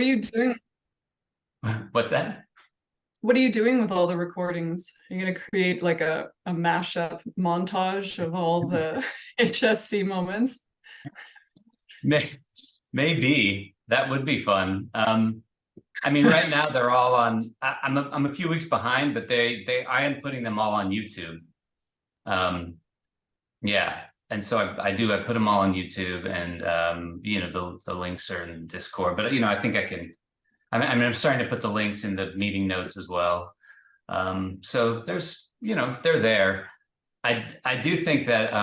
are you doing? What's that? What are you doing with all the recordings? Are you going to create like a mashup montage of all the HSC moments? May, maybe that would be fun. I mean, right now they're all on. I'm a few weeks behind, but I am putting them all on YouTube. Yeah, and so I put them all on YouTube, and the links are in Discord. But I think I can. I'm starting to put the links in the meeting notes as well. So they're there. I do think that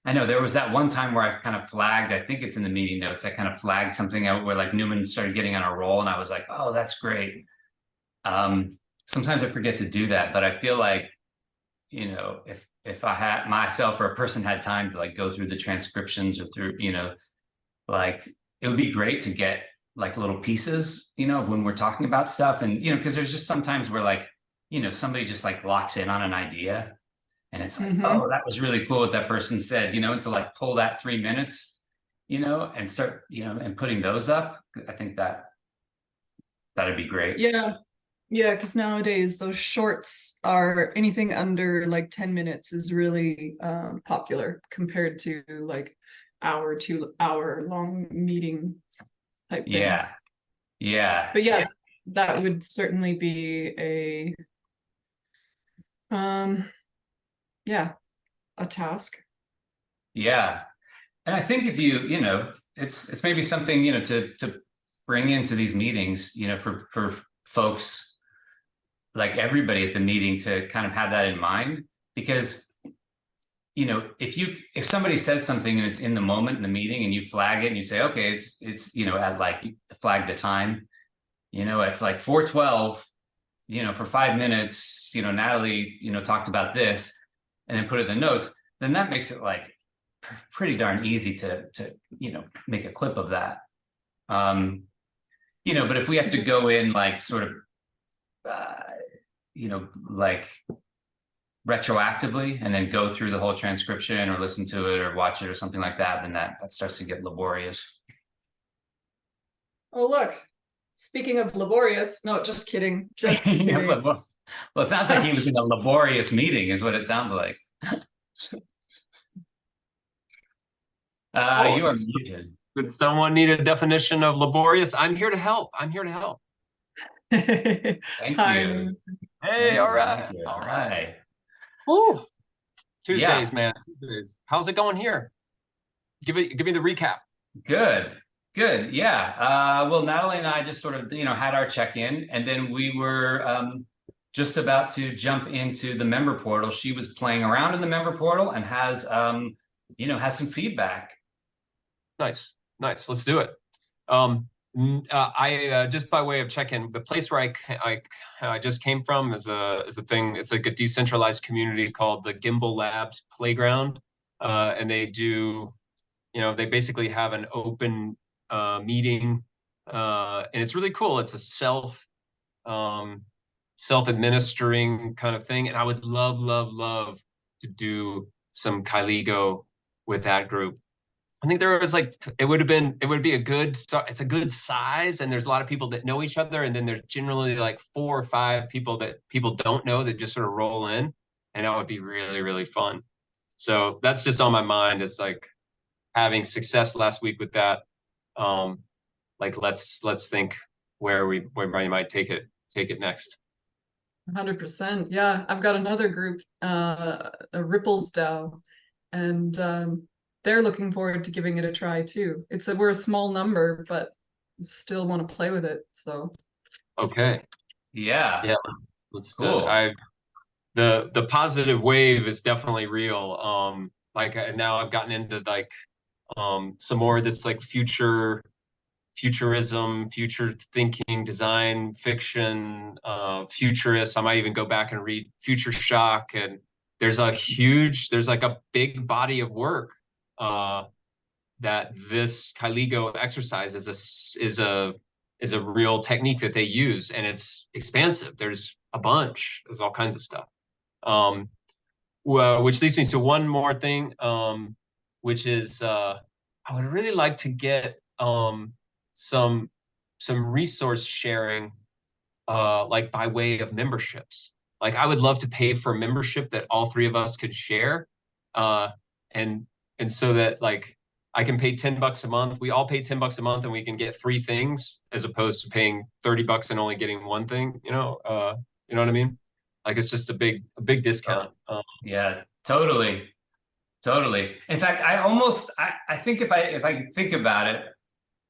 I know there was that one time where I kind of flagged, I think it's in the meeting notes, I kind of flagged something out where like Newman started getting on a roll, and I was like, oh, that's great. Sometimes I forget to do that, but I feel like, if I had myself or a person had time to like go through the transcriptions or through, like it would be great to get like little pieces, of when we're talking about stuff. And, because there's just sometimes where like, somebody just like locks in on an idea. And it's like, oh, that was really cool what that person said, and to like pull that 3 minutes, and start, and putting those up. I think that'd be great. Yeah. Yeah, because nowadays those shorts are anything under like 10 minutes is really popular compared to like hour to hour long meeting type Yeah. things. Yeah. But yeah, that would certainly be a task. Yeah. And I think if it's maybe something, to bring into these meetings, for folks, like everybody at the meeting, to kind of have that in mind. Because if somebody says something and it's in the moment in the meeting, and you flag it and you say, okay, it's at like flag the time, at like 4:12, for 5 minutes, Natalie, talked about this, and then put it in the notes, then that makes it like pretty darn easy to make a clip of that. But if we have to go in like sort of like retroactively and then go through the whole transcription or listen to it or watch it or something like that, then that starts to get laborious. Oh, look, speaking of laborious, no, just kidding. Just kidding. Well, it sounds like he was in a laborious meeting is what it sounds like. You are muted. Would someone need a definition of laborious? I'm here to help. Thank Hi. you. Hey, all right. All right. Woo. Tuesdays, man. Tuesdays. How's it going here? Give me the recap. Good. Yeah. Well, Natalie and I just sort of, had our check-in, and then we were just about to jump into the member portal. She was playing around in the member portal and has some feedback. Nice. Let's do it. I just by way of check-in, the place where I just came from is a thing. It's like a decentralized community called the Gimbal Labs Playground, and they do, they basically have an open meeting, and it's really cool. It's a self-administering kind of thing, and I would love to do some Kyligo with that group. I think there was like, it would be a good start. It's a good size, and there's a lot of people that know each other, and then there's generally like 4 or 5 people that people don't know that just sort of roll in, and that would be really fun. So that's just on my mind. It's like having success last week with that. Like let's think where we might take it next. 100%. Yeah, I've got another group, a Ripples DAO, and they're looking forward to giving it a try too. We're a small number, but still want to play with it. So okay. Yeah. Let's cool. The positive wave is definitely real. Like now I've gotten into like some more of this like futurism, future thinking, design, fiction, futurists. I might even go back and read Future Shock, and there's like a big body of work that this Kyligo exercise is a real technique that they use, and it's expansive. There's all kinds of stuff. Well, which leads me to one more thing, which is I would really like to get some resource sharing, like by way of memberships. Like I would love to pay for a membership that all three of us could share, and so that like I can pay $10 a month. We all pay $10 a month, and we can get 3 things as opposed to paying $30 and only getting 1 thing. You know what I mean? Like it's just a big discount. Yeah, totally. Totally. In fact, I think if I could think about it,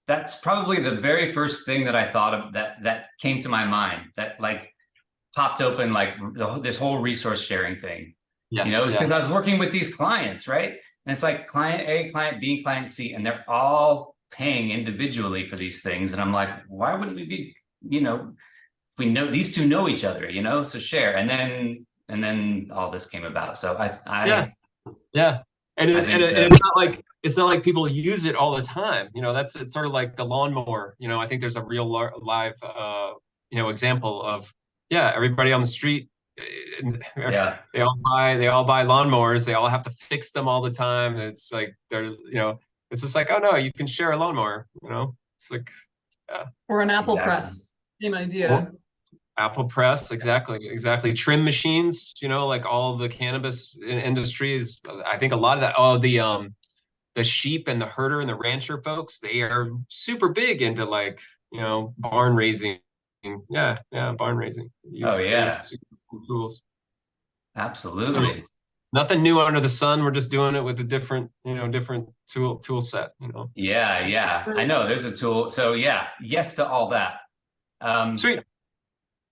that's probably the very first thing that I thought of that came to my mind, that like popped open, like this whole resource sharing thing. Yeah, You know, it's because I was working with these clients, right? And it's like client A, client B, client C, and they're all paying individually for these things. And I'm like, why wouldn't we be, you know, if we know these two know each other, you know, so share. And then all this came about. So yeah. And I think so. it's not like people use it all the time. You know, it's sort of like the lawnmower. You know, I think there's a real live example of everybody on the street. Yeah. They all buy lawnmowers. They all have to fix them all the time. It's like it's just like, oh no, you can share a lawnmower. You know, it's like Or an Apple Exactly. press. Same idea. Apple press, exactly. Trim machines, you know, like all of the cannabis industries. I think a lot of that. Oh, the sheep and the herder and the rancher folks, they are super big into like, you know, barn raising. Yeah, barn raising. Use Oh the yeah, same tools. absolutely. So nothing new under the sun. We're just doing it with a different tool set. You know. Yeah. I know there's a tool. So yeah, yes to all that. Sweet.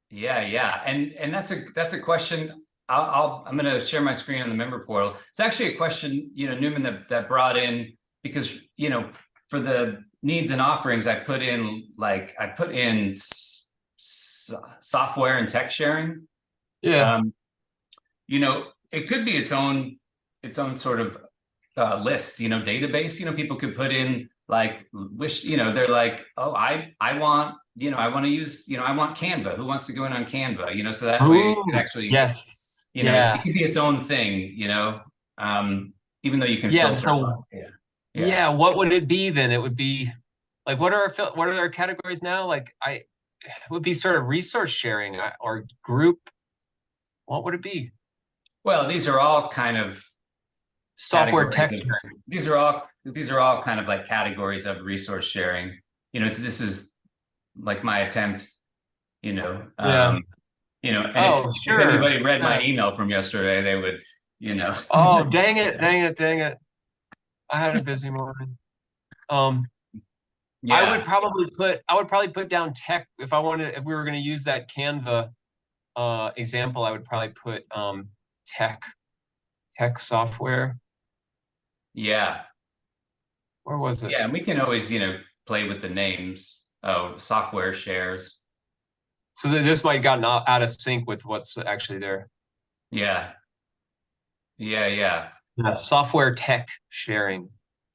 Yeah. And that's a question. I'm going to share my screen on the member portal. It's actually a question, you know, Newman that brought in, because, you know, for the needs and offerings, I put in software and tech sharing. Yeah. You know, it could be its own sort of list, you know, database. You know, people could put in like you know, they're like, oh, I want, you know, I want to use, you know, I want Canva. Who wants to go in on Canva? You know, so that way it could actually, yes, you know, it could be its own thing, you know, even though you can filter. So what would it be then? It would be like, what are our categories now? Like it would be sort of resource sharing or group. What would it be? Well, these are all kind of software tech. These are all kind of like categories of resource sharing. You know, this is like my attempt, you know. You know, and if anybody read my email from yesterday, they would, you know. Oh, dang it. I had a busy morning. I would probably put down tech if we were going to use that Canva example. I would probably put tech software. Yeah. Where was it? Yeah, and we can always, you know, play with the names. Oh, software shares. So that this might have gotten out of sync with what's actually there. Yeah. Software tech sharing.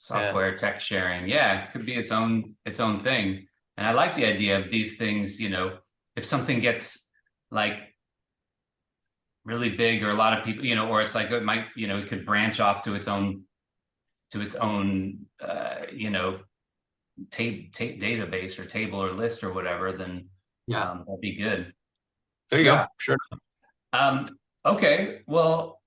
Tech sharing. Yeah, it could be its own thing. And I like the idea of these things, you know, if something gets like really big, or a lot of people, you know, or it's like it might, you know, it could branch off to its own you know, database or table or list or whatever, then that'd be good. There you go. Sure. Okay. Well,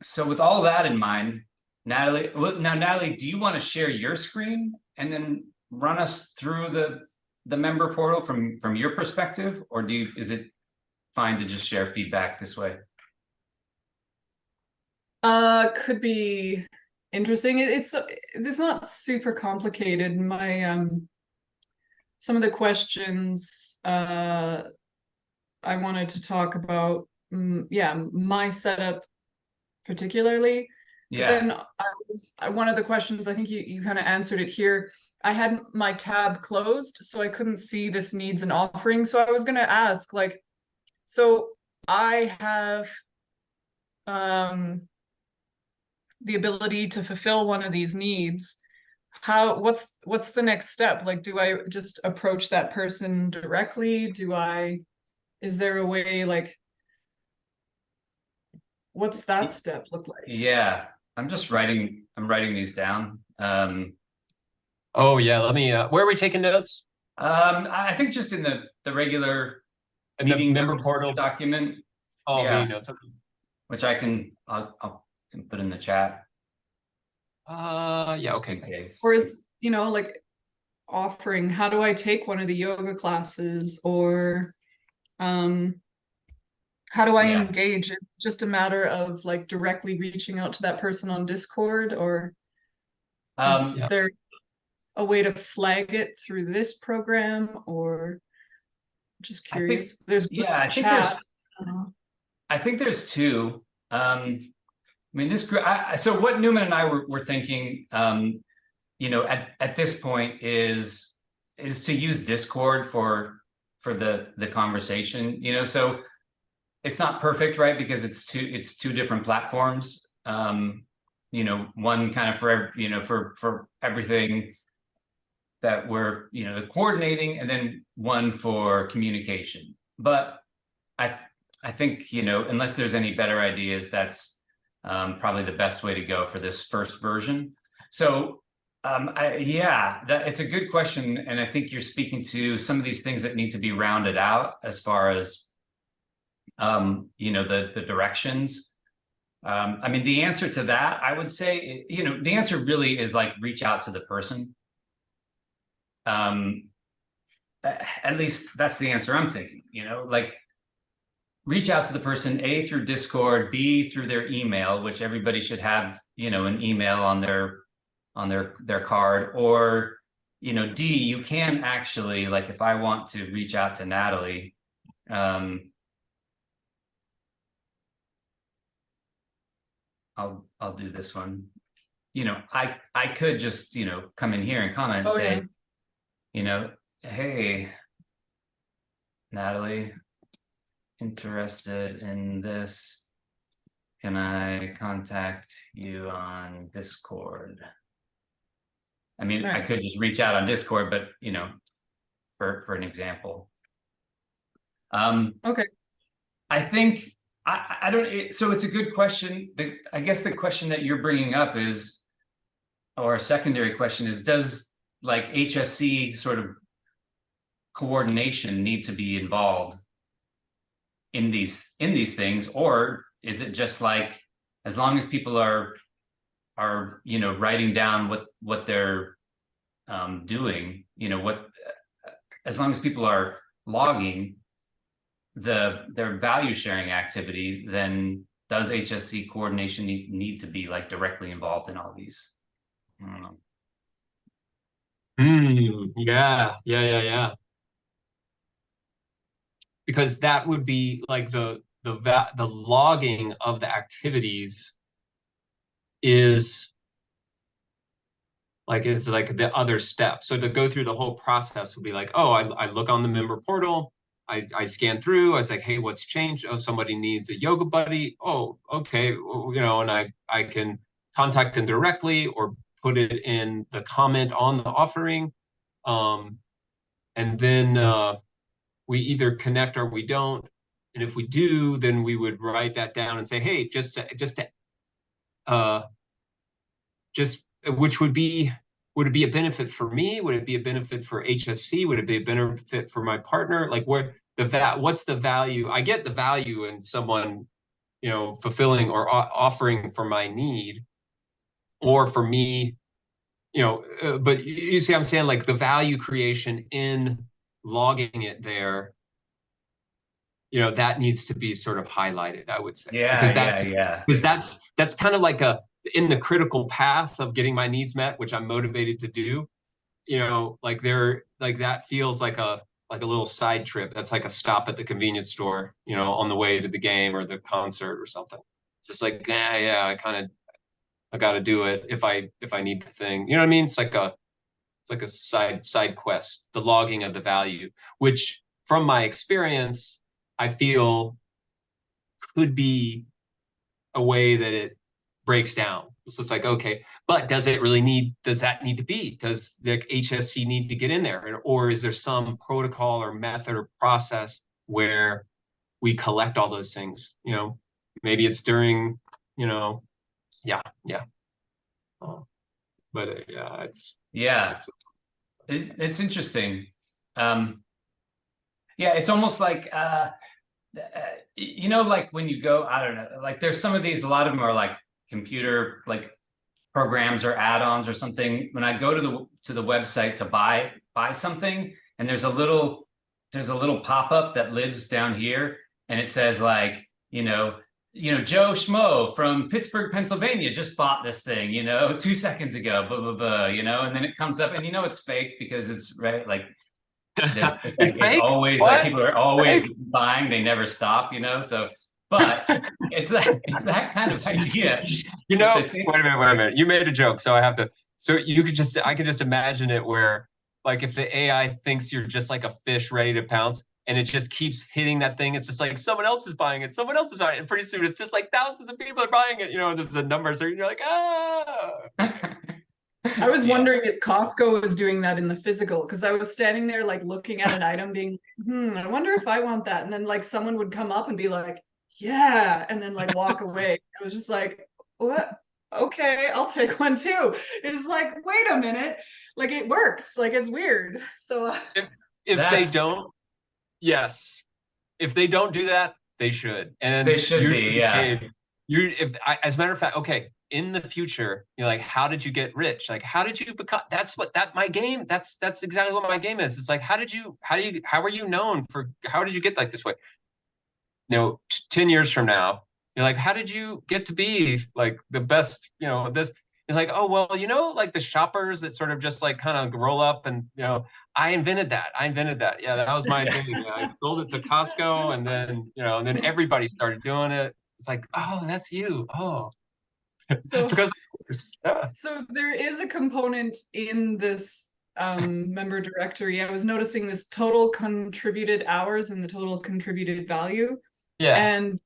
so with all that in mind, Natalie, do you want to share your screen and then run us through the member portal from your perspective, or is it fine to just share feedback this way? Could be interesting. It's not super complicated. My some of the questions I wanted to talk about, my setup particularly. Yeah. But then one of the questions, I think you kind of answered it here. I had my tab closed, so I couldn't see this needs and offerings. So I was going to ask, like, so I have the ability to fulfill one of these needs. What's the next step? Like, do I just approach that person directly? Is there a way, like, what's that step look like? Yeah, I'm writing these down. Oh yeah, let me, where are we taking notes? I think just in the regular In the meeting member notes portal? document. Oh, Yeah, meeting notes. which I'll can put in the chat. Yeah, Just okay, in thank you. case. Or is, like offering, how do I take one of the yoga classes, or how do I Yeah. engage? It's just a matter of like directly reaching out to that person on Discord, or is Yeah. there a way to flag it through this program? Or just I think, curious. There's yeah, I think chat. there's two. I mean, this group. So what Newman and I were thinking, at this point is to use Discord for the conversation. So it's not perfect, right? Because it's two different platforms. One kind of for everything that we're coordinating, and then one for communication. But I think unless there's any better ideas, that's probably the best way to go for this first version. So it's a good question, and I think you're speaking to some of these things that need to be rounded out as far as the directions. I mean, the answer to that, I would say, the answer really is like reach out to the person. At least that's the answer I'm thinking, like reach out to the person, A, through Discord, B, through their email, which everybody should have, an email on their card, or, D, you can actually, like, if I want to reach out to Natalie, I'll do this one. I could just, come in here and comment and say, hey, Natalie, interested in this. Can I contact you on Discord? I mean, I could just reach out on Discord, but for an example. Okay. I think I don't. So it's a good question. I guess the question that you're bringing up is, or a secondary question is, does like HSC sort of coordination need to be involved in these things, or is it just like, as long as people are writing down what they're doing, as long as people are logging their value sharing activity, then does HSC coordination need to be like directly involved in all these? I don't know. Yeah. Because that would be like the logging of the activities is like the other step. So to go through the whole process would be like, oh, I look on the member portal, I scan through, I was like, hey, what's changed? Oh, somebody needs a yoga buddy. Oh, okay, and I can contact them directly or put it in the comment on the offering. And then we either connect or we don't. And if we do, then we would write that down and say, hey, which would it be a benefit for me? Would it be a benefit for HSC? Would it be a benefit for my partner? Like what's the value? I get the value in someone, fulfilling or offering for my need, or for me, but you see, I'm saying like the value creation in logging it there, that needs to be sort of highlighted, I would say. Yeah, because that's kind of like in the critical path of getting my needs met, which I'm motivated to do, like that feels like a little side trip. That's like a stop at the convenience store, on the way to the game or the concert or something. It's just like, yeah, I got to do it if I need the thing. You know what I mean? It's like a side quest, the logging of the value, which from my experience, I feel could be a way that it breaks down. So it's like, okay, but does that need to be? Does the HSC need to get in there? Or is there some protocol or method or process where we collect all those things? Maybe it's during, yeah. But yeah, yeah. It's interesting. Yeah, it's almost like like when you go, I don't know, like there's some of these, a lot of them are like computer like programs or add-ons or something. When I go to the website to buy something, and there's a little pop-up that lives down here, and it says like, Joe Schmo from Pittsburgh, Pennsylvania just bought this thing, 2 seconds ago, blah, blah, blah, and then it comes up and it's fake because it's right. Like it's always what? like people are always buying, they never stop, so, but it's that kind of idea. Wait a minute. You made a joke, so I have to, I could just imagine it where like if the AI thinks you're just like a fish ready to pounce, and it just keeps hitting that thing. It's just like someone else is buying it. And pretty soon it's just like thousands of people are buying it. There's the numbers, and you're like, ah. I was wondering if Costco was doing that in the physical, because I was standing there like looking at an item being, I wonder if I want that. And then like someone would come up and be like, yeah, and then like walk away. I was just like, what? Okay, I'll take one too. It's like, wait a minute, like it works, like it's weird. So if they don't, yes, if they don't do that, they should, and they should be, yeah. As a matter of fact, okay, in the future, like, how did you get rich? Like, how did you become? That's my game. That's exactly what my game is. It's like, how are you known for? How did you get like this way? 10 years from now, you're like, how did you get to be like the best? This is like, oh well, like the shoppers that sort of just like kind of roll up, and I invented that. Yeah, that was my thing. I sold it to Costco, and then and then everybody started doing it. It's like, oh, that's you. Oh, so because so there is a component in this member directory. I was noticing this total contributed hours and the total contributed value. Yeah. And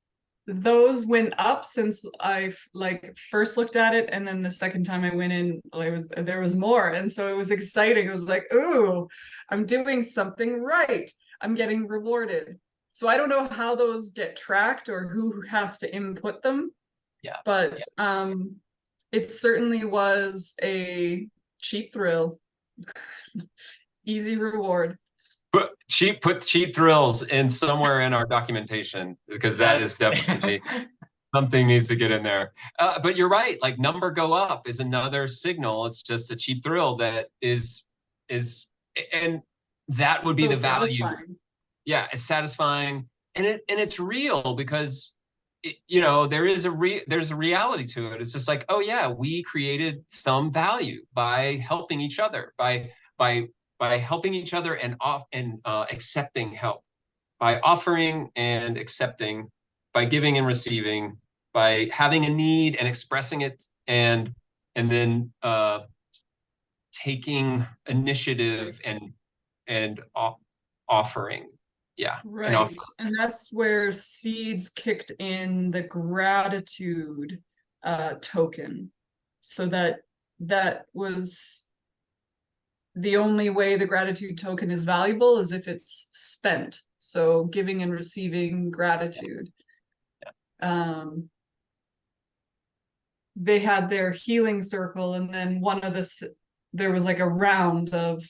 those went up since I like first looked at it, and then the second time I went in, there was more, and so it was exciting. It was like, ooh, I'm doing something right. I'm getting rewarded. So I don't know how those get tracked or who has to input them. Yeah. But it certainly was a cheap thrill. Easy reward. Put cheap thrills in somewhere in our documentation, because that is definitely something needs to get in there. But you're right, like number go up is another signal. It's just a cheap thrill that is and that would be the value. Yeah, it's satisfying, and it's real, because there's a reality to it. It's just like, oh yeah, we created some value by helping each other, by helping each other and accepting help, by offering and accepting, by giving and receiving, by having a need and expressing it, and then taking initiative and offering. Yeah. Right. And that's where Seeds kicked in the gratitude token. So that was the only way the gratitude token is valuable is if it's spent. So giving and receiving gratitude. Yeah. They had their healing circle, and then there was like a round of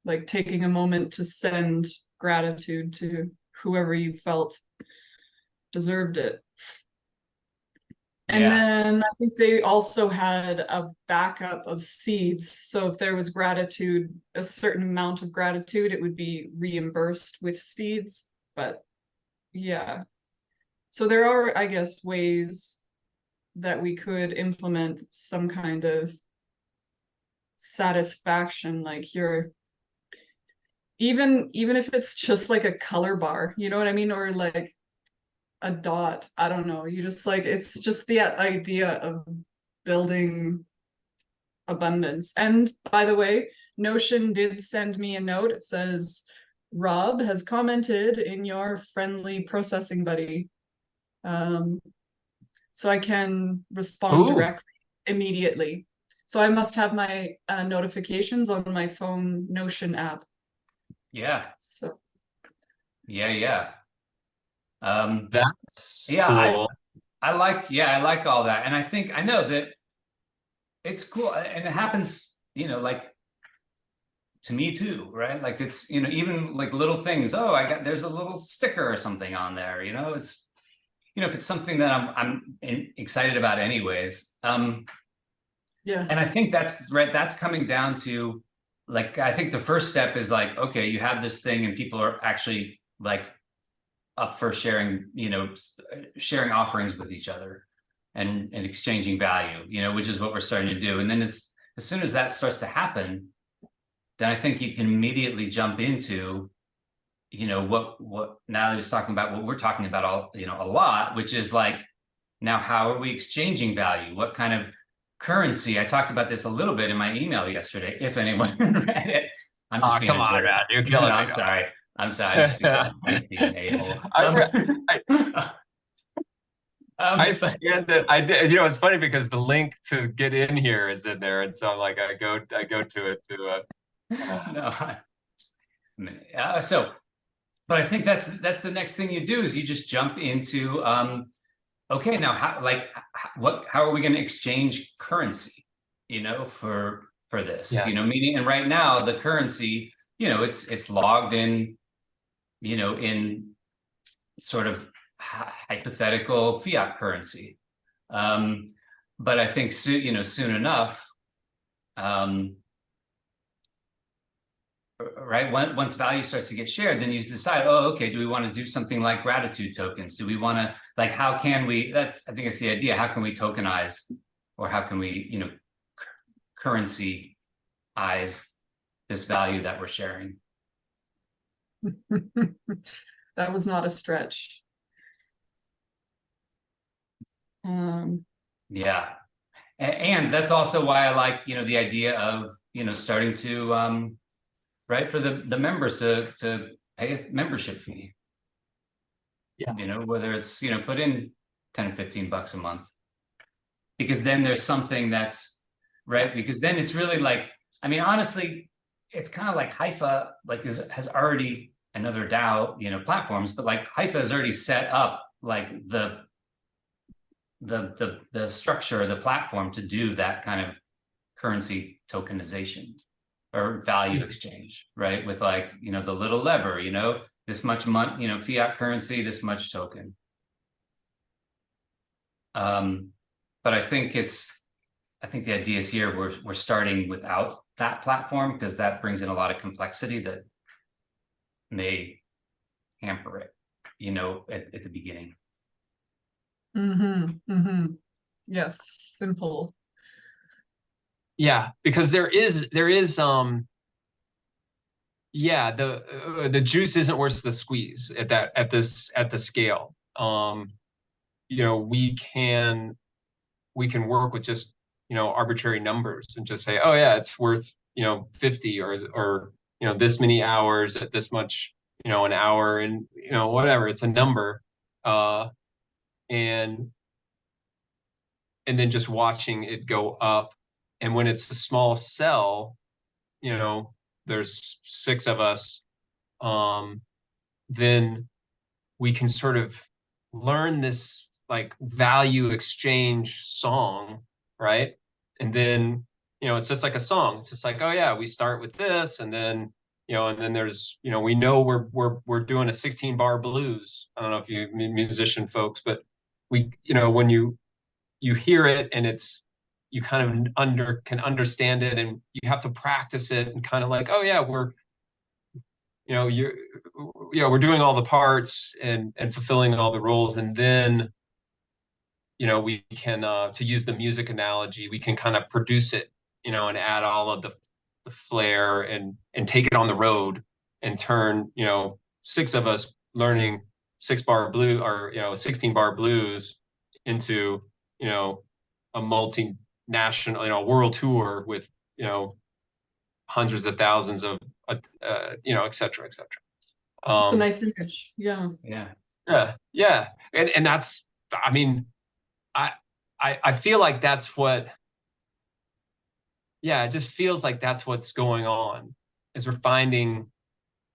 like taking a moment to send gratitude to whoever you felt deserved it. And then I think they also had a backup of seeds. So if there was gratitude, a certain amount of gratitude, it would be reimbursed with seeds. But yeah. So there are, I guess, ways that we could implement some kind of satisfaction, like even if it's just like a color bar, you know what I mean? Or like a dot, I don't know, you just like, it's just the idea of building abundance. And by the way, Notion did send me a note. It says Rob has commented in your friendly processing buddy, so I can respond directly immediately. So I must have my notifications on my phone Notion app. Yeah. So yeah. That's cool. I like all that. And I know that it's cool. And it happens, like to me too, right? Like it's, even like little things. Oh, there's a little sticker or something on there, it's, if it's something that I'm excited about anyways. Yeah. And I think that's right. That's coming down to, like, I think the first step is like, okay, you have this thing and people are actually like up for sharing, sharing offerings with each other and exchanging value, which is what we're starting to do. And then as soon as that starts to happen, then I think you can immediately jump into, what Natalie was talking about, what we're talking about a lot, which is like, now how are we exchanging value? What kind of currency? I talked about this a little bit in my email yesterday, if anyone read it. I'm just being come on, man, you're no, killing me. I'm sorry. I'm just being an a-hole. I scanned it. I did. It's funny because the link to get in here is in there, and so I'm like, I go to it to. No, but I think that's the next thing you do is you just jump into, okay, now how are we going to exchange currency, for this, meaning, and right now the currency, it's logged in, in sort of hypothetical fiat currency. But I think soon enough, right, once value starts to get shared, then you decide, oh, okay, do we want to do something like gratitude tokens? Do we want to, like, how can we, I think it's the idea, how can we tokenize, or how can we, currency-ize this value that we're sharing? That was not a stretch. Yeah, and that's also why I like, the idea of, starting to, right, for the members to pay a membership fee. Yeah. Whether it's, put in 10 or 15 bucks a month, because then there's something that's right, because then it's really like, I mean, honestly, it's kind of like Haifa, like has already, another DAO, platforms, but like Haifa has already set up like the structure, the platform to do that kind of currency tokenization or value exchange, right? With like, the little lever, this much money, fiat currency, this much token. But I think the idea is here, we're starting without that platform, because that brings in a lot of complexity that may hamper it, at the beginning. Yes, simple. Yeah, because there is yeah, the juice isn't worth the squeeze at the scale. We can work with just, arbitrary numbers and just say, oh yeah, it's worth, 50 or this many hours at this much, an hour, and whatever, it's a number. And then just watching it go up. And when it's a small cell, there's 6 of us, then we can sort of learn this like value exchange song, right? And then, it's just like a song. It's just like, oh yeah, we start with this, and then, and then there's, we know we're doing a 16 bar blues. I don't know if you musician folks, but we, when you hear it and you kind of can understand it, and you have to practice it, and kind of like, oh yeah, we're doing all the parts and fulfilling all the roles. And then, we can, to use the music analogy, we can kind of produce it, and add all of the flair and take it on the road and turn, 6 of us learning 6 bar blue, or, 16 bar blues into, a multinational, world tour with, hundreds of thousands of, et cetera, et cetera. It's a nice image. Yeah. Yeah. And that's, I mean, I feel like that's what, it just feels like that's what's going on, is we're finding,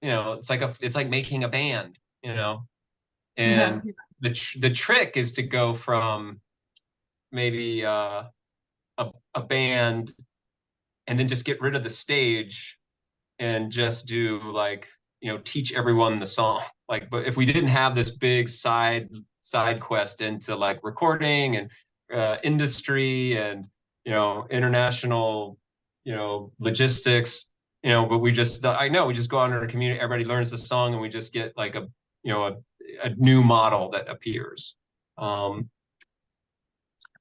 it's like making a band, and the trick is to go from maybe a band, and then just get rid of the stage, and just do like, teach everyone the song. Like, but if we didn't have this big side quest into like recording and industry and international logistics, but we just we just go out in our community, everybody learns the song, and we just get like a new model that appears. But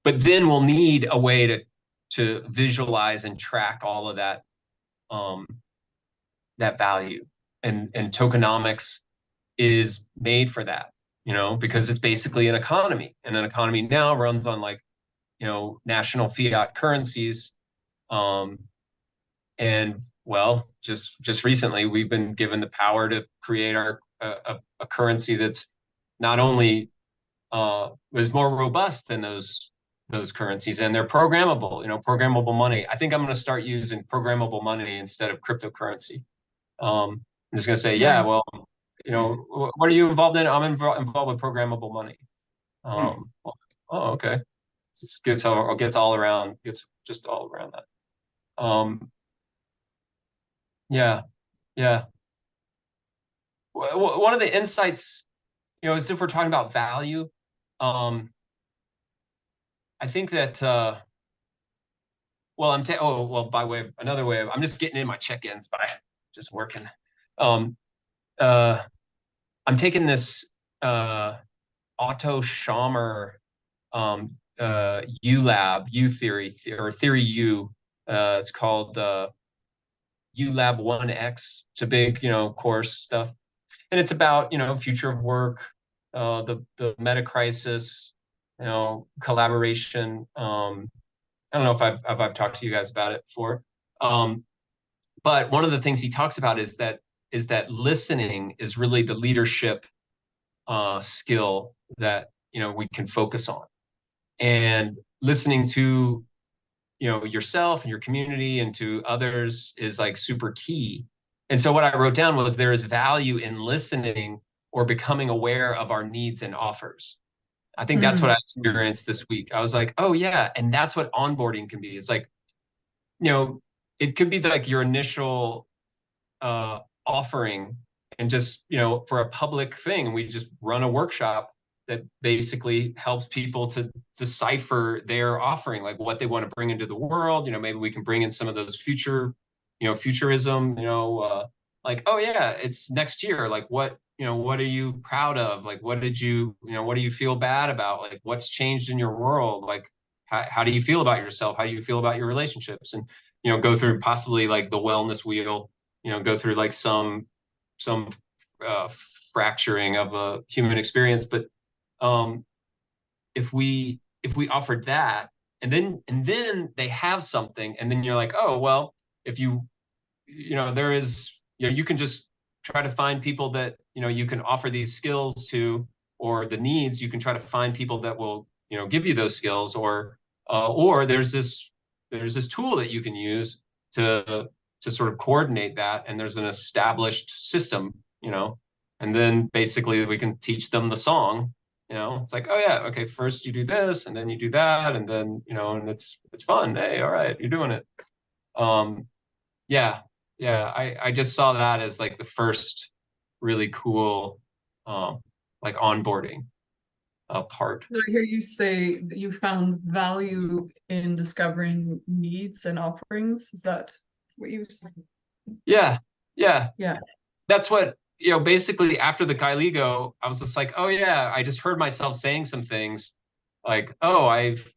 then we'll need a way to visualize and track all of that that value, and tokenomics is made for that, because it's basically an economy, and an economy now runs on like national fiat currencies, and well, just recently we've been given the power to create a currency that's not only was more robust than those currencies, and they're programmable, programmable money. I think I'm going to start using programmable money instead of cryptocurrency. I'm just going to say, yeah, well, what are you involved in? I'm involved with programmable money. Oh, okay. It gets all around. It's just all around that. Yeah. One of the insights, is if we're talking about value, I think that, by way of another way of, I'm just getting in my check-ins by just working. I'm taking this Otto Schammer U theory, or theory U. It's called ULab 1X. It's a big, course stuff, and it's about future of work, the meta crisis, collaboration. I don't know if I've talked to you guys about it before, but one of the things he talks about is that listening is really the leadership skill that we can focus on, and listening to yourself and your community and to others is like super key. And so what I wrote down was, there is value in listening or becoming aware of our needs and offers. I think that's what I experienced this week. I was like, oh yeah, and that's what onboarding can be. It's like, it could be like your initial offering, and just for a public thing, we just run a workshop that basically helps people to decipher their offering, like what they want to bring into the world. Maybe we can bring in some of those futurism, like, oh yeah, it's next year. Like what are you proud of? Like, what do you feel bad about? Like, what's changed in your world? Like, how do you feel about yourself? How do you feel about your relationships? And, go through possibly like the wellness wheel, go through like some fracturing of a human experience. But if we offered that, and then they have something, and then you're like, oh well, if there is, you can just try to find people that you can offer these skills to, or the needs. You can try to find people that will give you those skills, or there's this tool that you can use to sort of coordinate that, and there's an established system, and then basically we can teach them the song. It's like, oh yeah, okay, first you do this, and then you do that, and then and it's fun. Hey, all right, you're doing it. Yeah, I just saw that as like the first really cool like onboarding part. Did I hear you say that you found value in discovering needs and offerings? Is that what you said? Yeah. Yeah. That's what, basically after the Kyligo, I was just like, oh yeah, I just heard myself saying some things like, oh, I've,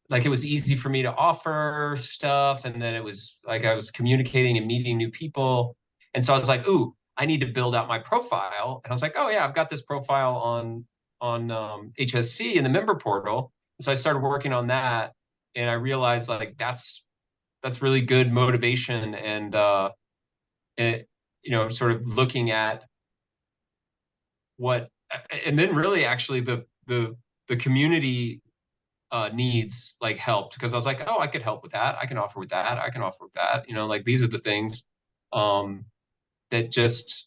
like it was easy for me to offer stuff. And then it was like I was communicating and meeting new people. And so I was like, ooh, I need to build out my profile. And I was like, oh yeah, I've got this profile on HSC in the member portal. And so I started working on that, and I realized like that's really good motivation, and sort of looking at what, and then really actually the community needs like helped, because I was like, oh, I could help with that. I can offer with that. I can offer with that. Like these are the things that just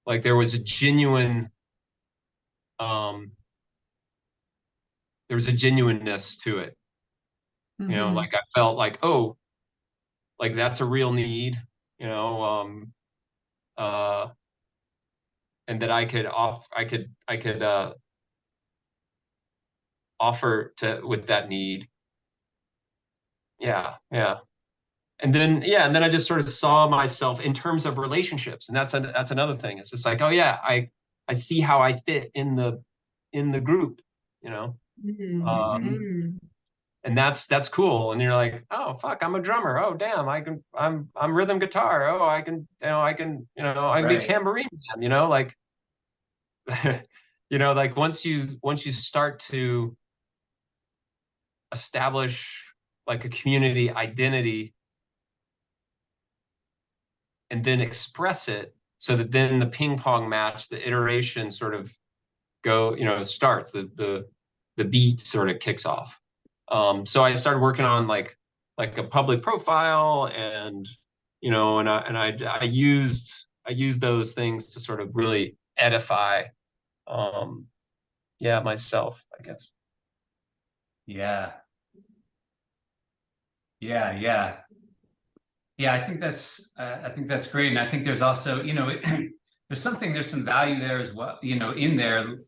like there was a genuine there was a genuineness to it. Like I felt like, oh, like that's a real need, and that I could offer to with that need. Yeah. And then I just sort of saw myself in terms of relationships, and that's another thing. It's just like, oh yeah, I see how I fit in the group, Mm. and that's cool. And you're like, oh fuck, I'm a drummer. Oh damn, I'm rhythm guitar. Oh, I can be Right. tambourine man. Like, like once you start to establish like a community identity and then express it, so that then the ping pong match, the iteration sort of starts, the beat sort of kicks off. So I started working on like a public profile, and I used those things to sort of really edify myself, I guess. Yeah. I think that's great. And I think there's also, there's some value there as well, in there,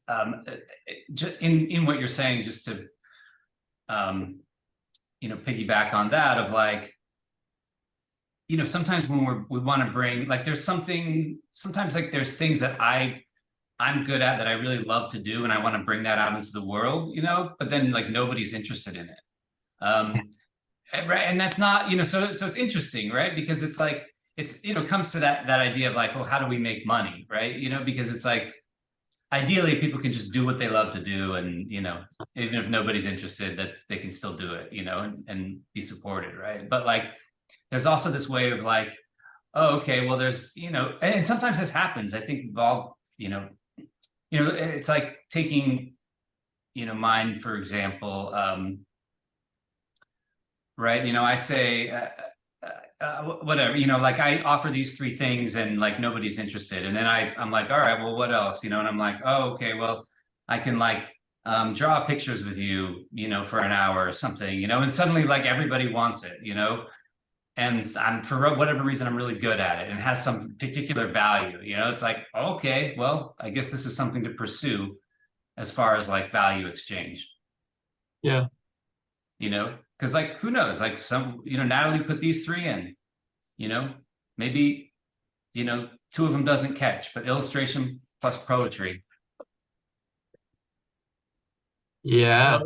in what you're saying, just to, piggyback on that, of like, sometimes when we want to bring, like, sometimes like there's things that I'm good at, that I really love to do, and I want to bring that out into the world, but then like nobody's interested in it. Right. And that's not, so it's interesting, right? Because it's like, it's, comes to that idea of like, well, how do we make money? Right. Because it's like, ideally people can just do what they love to do. And, even if nobody's interested, that they can still do it, and be supported. Right. But like, there's also this way of like, oh, okay, well, there's, and sometimes this happens. I think we've all, it's like taking, mine, for example, right. I say, whatever, like I offer these 3 things and like nobody's interested. And then I'm like, all right, well, what else? And I'm like, oh, okay, well, I can like draw pictures with you, for an hour or something, and suddenly like everybody wants it, and I'm, for whatever reason, I'm really good at it and has some particular value, it's like, okay, well, I guess this is something to pursue as far as like value exchange. Yeah. Because like, who knows, like Natalie put these 3 in, maybe, 2 of them doesn't catch, but illustration plus poetry. Yeah.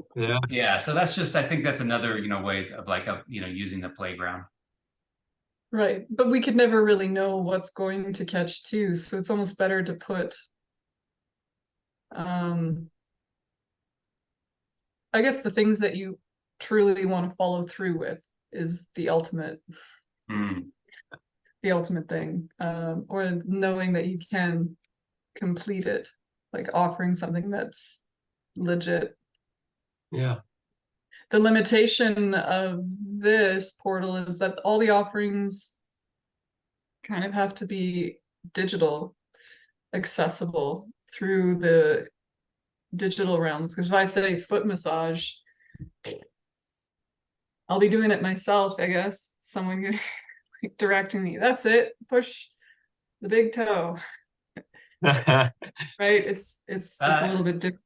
So that's just, I think that's another, way of like, using the playground. Right. But we could never really know what's going to catch too. So it's almost better to put, I guess the things that you truly want to follow through with is the ultimate thing, or knowing that you can complete it, like offering something that's legit. Yeah. The limitation of this portal is that all the offerings kind of have to be digital, accessible through the digital realms. Because if I say foot massage, I'll be doing it myself, I guess. Someone like directing me. That's it. Push the big toe. Right? It's a little bit different.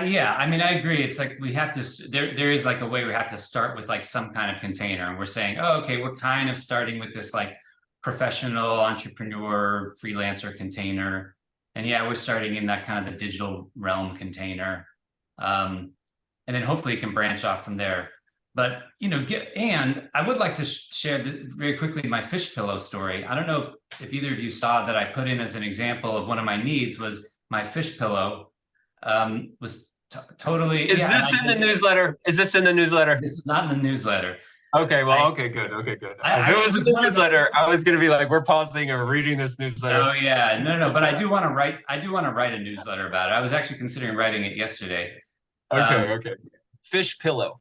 Yeah, I mean, I agree. It's like we have to, there is like a way we have to start with like some kind of container, and we're saying, oh, okay, we're kind of starting with this like professional entrepreneur freelancer container, and yeah, we're starting in that kind of the digital realm container, and then hopefully it can branch off from there. But and I would like to share very quickly my fish pillow story. I don't know if either of you saw that I put in as an example of one of my needs was my fish pillow. Was totally. Is this in the newsletter? Is this in the newsletter? This is not in the newsletter. Okay, well, okay, good. If it was in the newsletter, I was going to be like, we're pausing or reading this newsletter. Oh yeah, no, but I do want to write a newsletter about it. I was actually considering writing it yesterday. Okay. Fish pillow.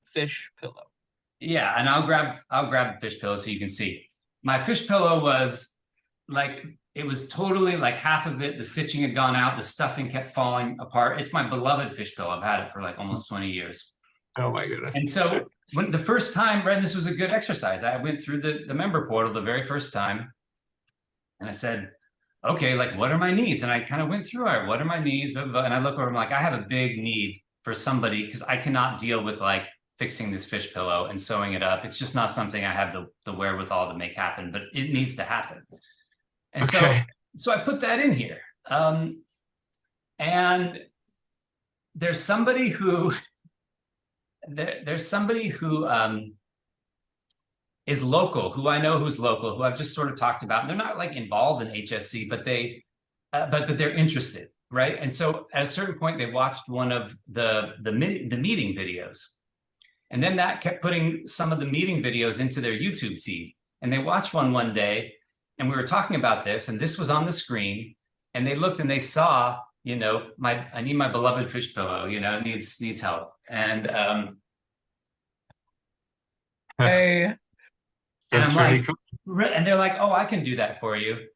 Yeah, and I'll grab the fish pillow so you can see. My fish pillow was like, it was totally like half of it, the stitching had gone out, the stuffing kept falling apart. It's my beloved fish pillow. I've had it for like almost 20 years. Oh my goodness. And so when the first time, Ren, this was a good exercise. I went through the member portal the very first time, and I said, okay, like, what are my needs? And I kind of went through, all right, what are my needs? Blah, blah, blah. And I look over, I'm like, I have a big need for somebody, because I cannot deal with like fixing this fish pillow and sewing it up. It's just not something I have the wherewithal to make happen, but it needs to happen. And Okay. so I put that in here. And there's somebody who there's somebody who is local, who I know who's local, who I've just sort of talked about. They're not like involved in HSC, but but they're interested, right? And so at a certain point, they watched one of the meeting videos, and then that kept putting some of the meeting videos into their YouTube feed. And they watched one day, and we were talking about this, and this was on the screen, and they looked and they saw, you know, I need my beloved fish pillow, you know, needs help. And Hey, and That's I'm really like, cool. and they're like, oh, I can do that for you.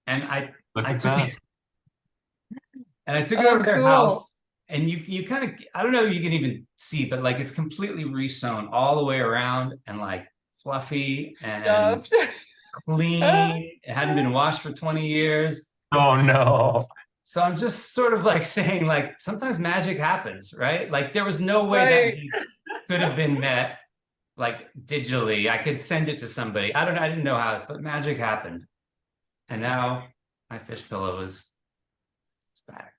And I Look took at it, and I took it Oh, over to their cool. house, and you kind of, I don't know if you can even see, but like it's completely resewn all the way around, and like fluffy and stuffed. clean. It hadn't been washed for 20 years. Oh no. So I'm just sort of like saying, like, sometimes magic happens, right? Like there was no way that Right. need could have been met like digitally. I could send it to somebody. I didn't know how, but magic happened. And now my fish pillow is back.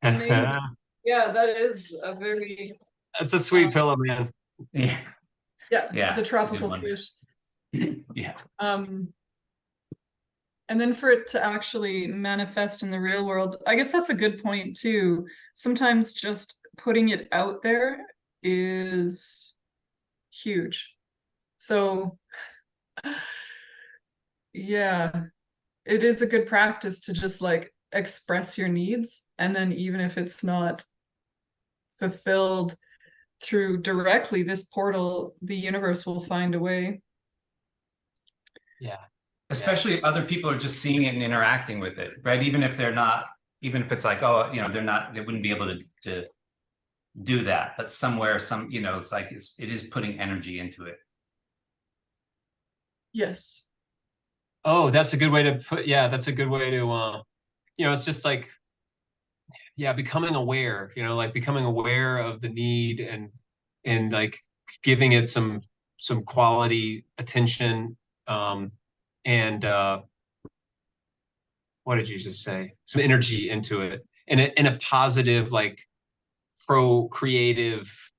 Amazing. Yeah, that is a very That's a sweet pillow, man. Yeah. yeah, Yeah, the it's a good tropical one. fish. Yeah. And then for it to actually manifest in the real world, I guess that's a good point too. Sometimes just putting it out there is huge. So yeah, it is a good practice to just like express your needs, and then even if it's not fulfilled through directly this portal, the universe will find a way. Yeah. Especially if other people are just seeing it and interacting with it, right? Even if they're not, even if it's like, oh, you know, they wouldn't be able to do that, but somewhere, you know, it's like it is putting energy into it. Yes. Oh, that's a good way to put, yeah, that's a good way to, you know, it's just like, yeah, becoming aware, you know, like becoming aware of the need and like giving it some quality attention, and what did you just say? Some energy into it in a positive, like creative,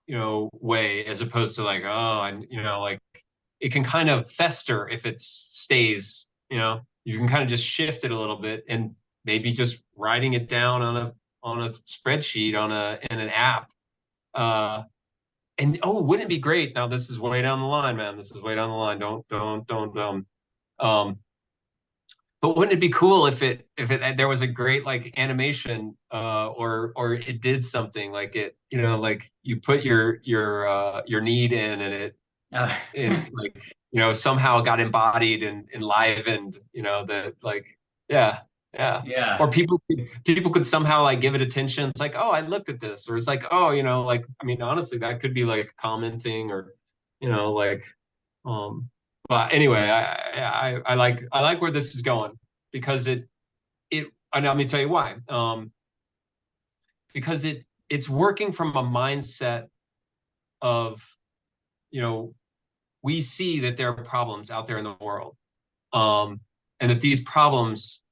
you know, way, as opposed to like, oh, and you know, like it can kind of fester if it stays, you know, you can kind of just shift it a little bit, and maybe just writing it down on a spreadsheet in an app. And oh, wouldn't it be great? Now this is way down the line, man. This is way down the line. Don't. But wouldn't it be cool if there was a great like animation, or it did something like it, you know, like you put your need in, and it like, you know, somehow got embodied and enlivened, you know, that like, yeah. Yeah. Or people could somehow like give it attention. It's like, oh, I looked at this, or it's like, oh, you know, like, I mean, honestly, that could be like commenting, or, you know, like, but anyway, I like where this is going, because and let me tell you why. Because it's working from a mindset of, you know, we see that there are problems out there in the world, and that these problems,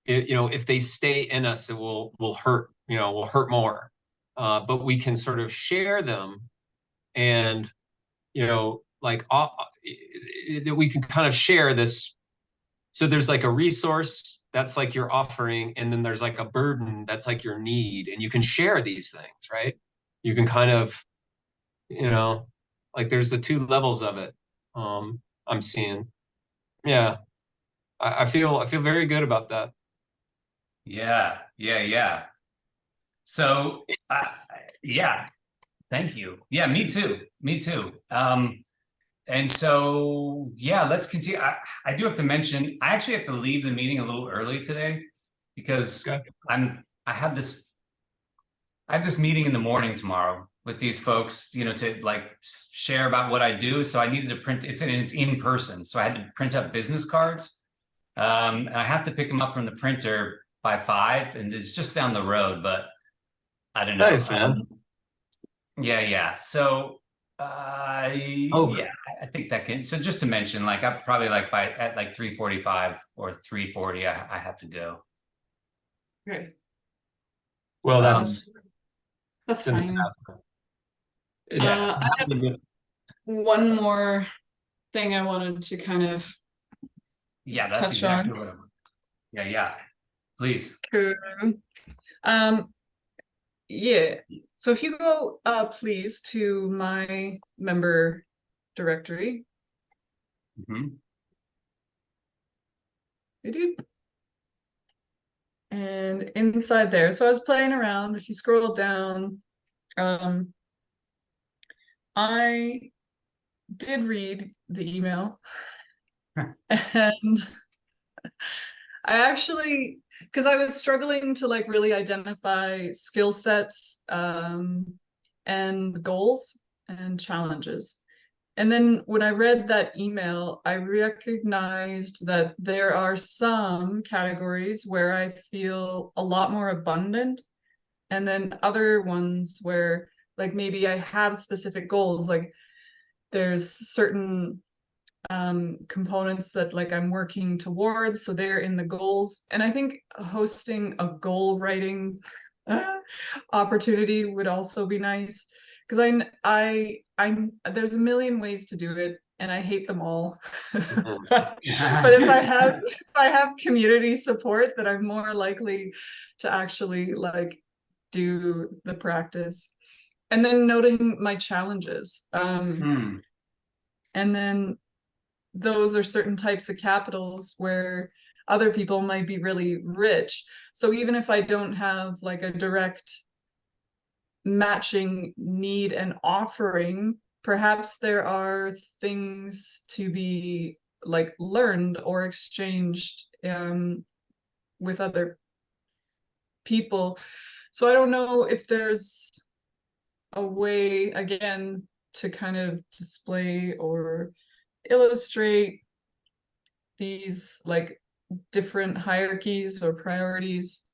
you know, if they stay in us, it will hurt, you know, will hurt more. But we can sort of share them, and, you know, like we can kind of share this. So there's like a resource that's like your offering, and then there's like a burden that's like your need, and you can share these things, right? You can kind of, you know, like there's the two levels of it. I'm seeing. Yeah. I feel very good about that. Yeah. So, yeah, thank you. Yeah, me too. And so, yeah, let's continue. I do have to mention, I actually have to leave the meeting a little early today, because Okay. I have this meeting in the morning tomorrow with these folks, you know, to like share about what I do. So I needed to print, it's in person. So I had to print up business cards. And I have to pick them up from the printer by 5, and it's just down the road, but I don't know. Nice, man. Yeah. So Oh, yeah, I think that can, so just to mention, like I probably like at like 3:45 or 3:40, I have to go. Okay. well, That's it's in the fine. South. Yeah. I have one more thing I wanted to kind of Yeah, that's touch exactly on. what I'm. Yeah. Please. Cool. Yeah. So if you go, please, to my member directory. Mhm. And inside there, so I was playing around. If you scroll down, I did read the email, and I actually, because I was struggling to like really identify skill sets, and goals and challenges. And then when I read that email, I recognized that there are some categories where I feel a lot more abundant, and then other ones where like maybe I have specific goals, like there's certain components that like I'm working towards, so they're in the goals. And I think hosting a goal writing opportunity would also be nice, because I there's a million ways to do it and I hate them all. But if I have community support, that I'm more likely to actually like do the practice. And then noting my challenges, Hmm. and then those are certain types of capitals where other people might be really rich. So even if I don't have like a direct matching need and offering, perhaps there are things to be like learned or exchanged with other people. So I don't know if there's a way, again, to kind of display or illustrate these like different hierarchies or priorities,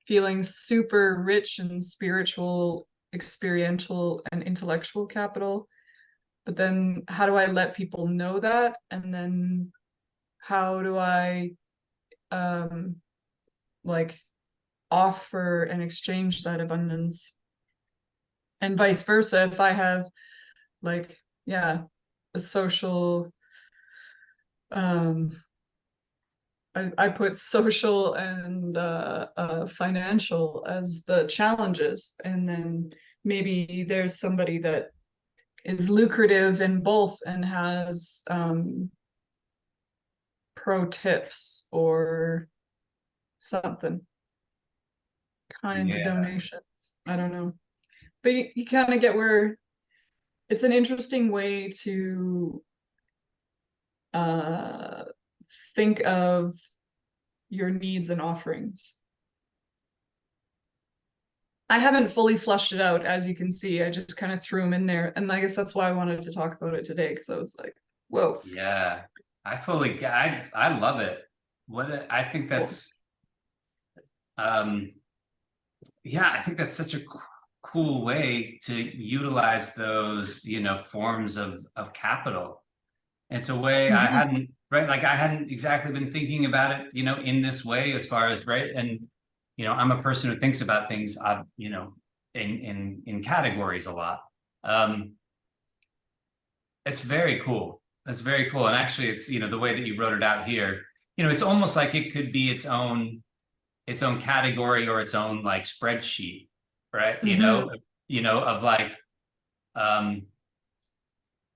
feeling super rich and spiritual, experiential, and intellectual capital. But then how do I let people know that? And then how do I like offer and exchange that abundance? And vice versa, if I have like, yeah, a social, I put social and financial as the challenges, and then maybe there's somebody that is lucrative in both and has pro tips or something, kind Yeah. donations. I don't know, but you kind of get where it's an interesting way to think of your needs and offerings. I haven't fully flushed it out, as you can see. I just kind of threw them in there, and I guess that's why I wanted to talk about it today, because I was like, whoa. Yeah. I love it. I think that's yeah, I think that's such a cool way to utilize those, you know, forms of capital. It's a way I hadn't, right? Like I hadn't exactly been thinking about it, you know, in this way, as far as, right. And, you know, I'm a person who thinks about things, you know, in categories a lot. It's very cool. It's very cool. And actually it's, you know, the way that you wrote it out here, you know, it's almost like it could be its own category or its own like spreadsheet, right? You know, of like,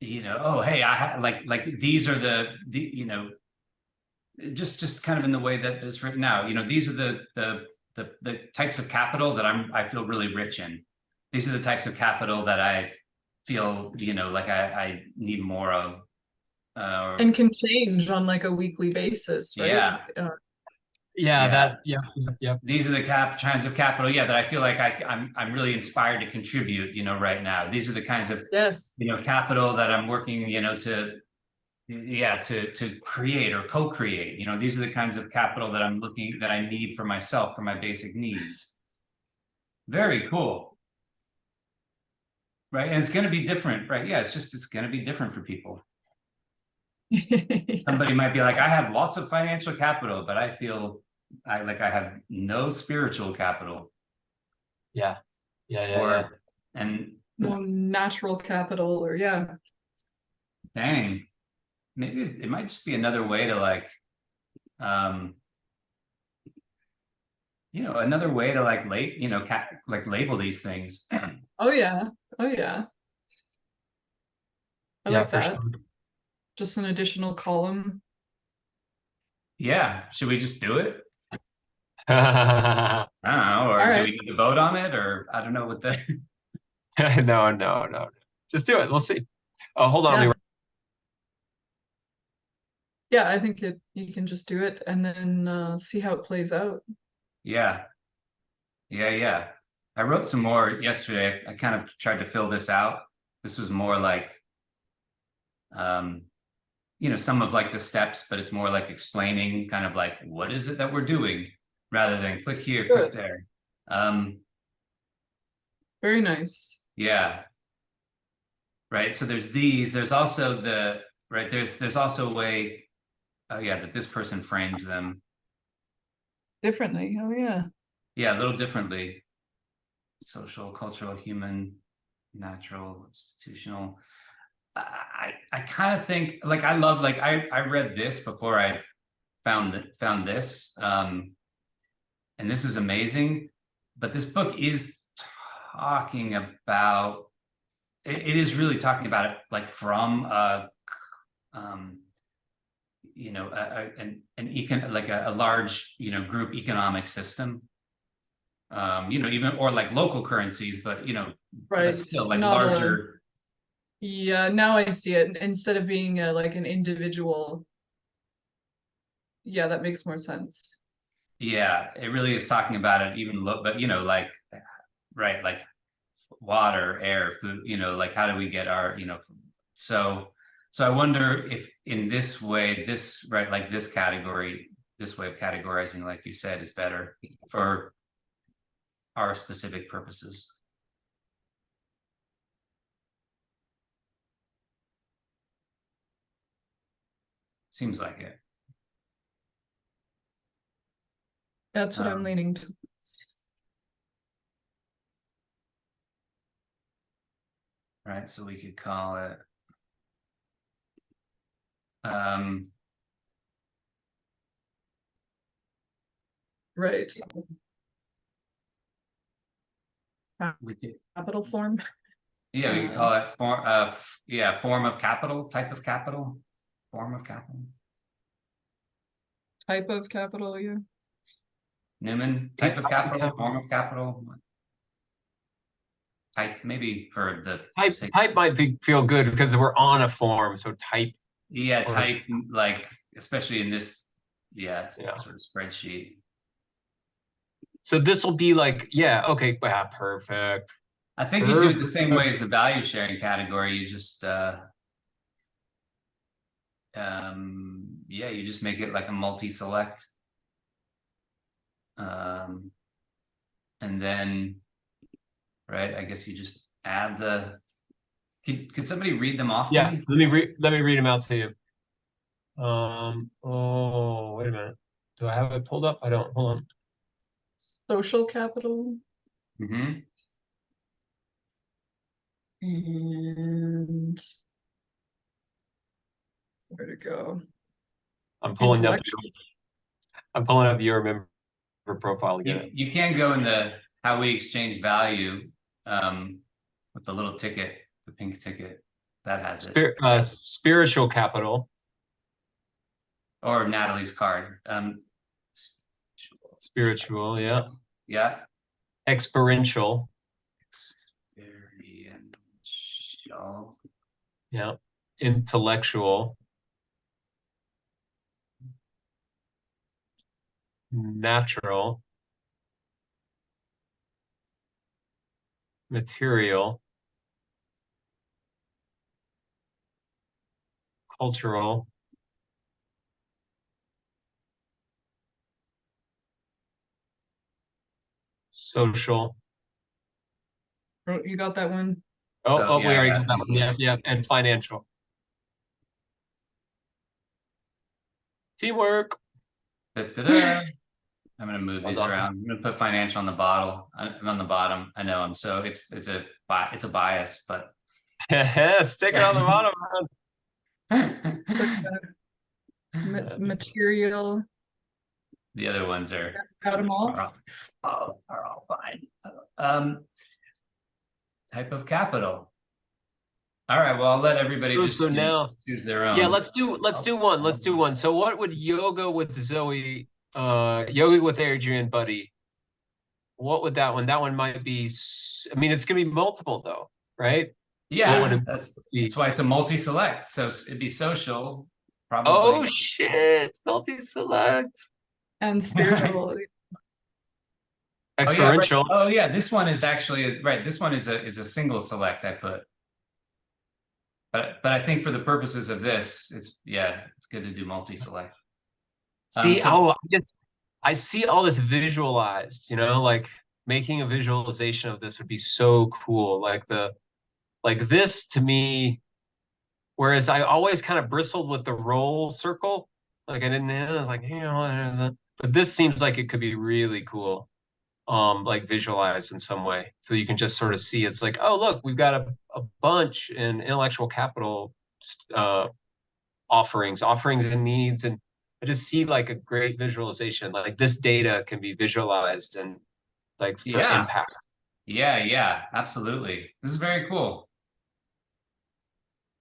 you know, oh, hey, like these are the, you know, just kind of in the way that it's written out, you know, these are the types of capital that I feel really rich in. These are the types of capital that I feel, you know, like I need more of. And can change on like a weekly basis, right? Yeah. Yeah. Yeah. These are the kinds of capital, yeah, that I feel like I'm really inspired to contribute, right now. These are the kinds of, Yes. capital that I'm working, to create or co-create. These are the kinds of capital that I need for myself, for my basic needs. Very cool. Right. And it's going to be different, right? Yeah, it's going to be different for people. Somebody might be like, I have lots of financial capital, but I feel I have no spiritual capital. Yeah. And no natural capital, or dang, maybe it might just be another way to another way to label these things. Oh yeah. I like for that. sure. Just an additional column. Yeah, should we just do it? No. I don't know, or All do right. we need to vote on it, or I don't know what the Just do it. We'll see. Oh, hold on. Yeah, I think you can just do it and then see how it plays out. Yeah. I wrote some more yesterday. I kind of tried to fill this out. This was more like some of the steps, but it's more like explaining kind of like what is it that we're doing rather than click here, click there. Very nice. Yeah. Right. So there's also there's also a way, that this person frames them differently. Oh yeah. Yeah, a little differently. Social, cultural, human, natural, institutional. I kind of think I love I read this before I found this, and this is amazing. But this book is talking about it is really talking about it from a large group economic system, even or local currencies, but right, but still not larger. Yeah, now I see it. Instead of being an individual. Yeah, that makes more sense. Yeah, it really is talking about it even but right, water, air, food, how do we get our, so I wonder if in this way, this category, this way of categorizing, like you said, is better for our specific purposes. Seems like it. That's what I'm leaning towards. Right, so we could call it right. we could, capital form. Yeah, we could call it form of capital, type of capital, form of capital. Type of capital, yeah. Newman, type of capital, form of capital. Type, maybe for the type might feel good because we're on a form, so type. Yeah, type, especially in this, sort of spreadsheet. So this will be okay, perfect. I think you do it the same way as the value sharing category. You just you just make it like a multi-select. And then I guess you just add could somebody read them off to me? Let me read them out to you. Oh, wait a minute. Do I have it pulled up? I don't. Hold on. Social capital. Mm-hmm. And where to go? I'm pulling up your member profile again. You can go in the how we exchange value with the little ticket, the pink ticket that has it. Spiritual capital. Or Natalie's card. Spiritual, yeah. Yeah. Experiential. Yeah. Intellectual. natural, material, cultural, social. Oh, you got that one. Oh, We yeah, I already got got that one. it. Yeah, and financial. Teamwork. Da-da-da. I'm gonna move That was these awesome. around. I'm gonna put financial on the bottom. I'm on the bottom. I know I'm so it's a bias, but Stick it on the bottom, So man. material, the other ones got them all. are all fine. Um, type of capital. All right. Well, I'll let everybody just So now, choose their yeah, own. let's do one. Let's do one. So what would yoga with Zoe, yoga with Adrian, buddy? What would that one? That one might be. I mean, it's gonna be multiple though, right? What would Yeah, it be? that's why it's a multi-select. So it'd be social, Oh probably. shit! Multi-select. And spiritual. Oh yeah, right. Experiential. Oh yeah, this one is actually right. This one is a single select I put. But I think for the purposes of this, it's good to do multi-select. See, So I see all this visualized, like making a visualization of this would be so cool. Like this to me, whereas I always kind of bristled with the roll circle, like I was like, what is it? But this seems like it could be really cool, like visualized in some way. So you can just sort of see it's like, oh, look, we've got a bunch in intellectual capital uh, offerings and needs. And I just see like a great visualization. Like this data can be visualized and like for yeah, impact. yeah, absolutely. This is very cool.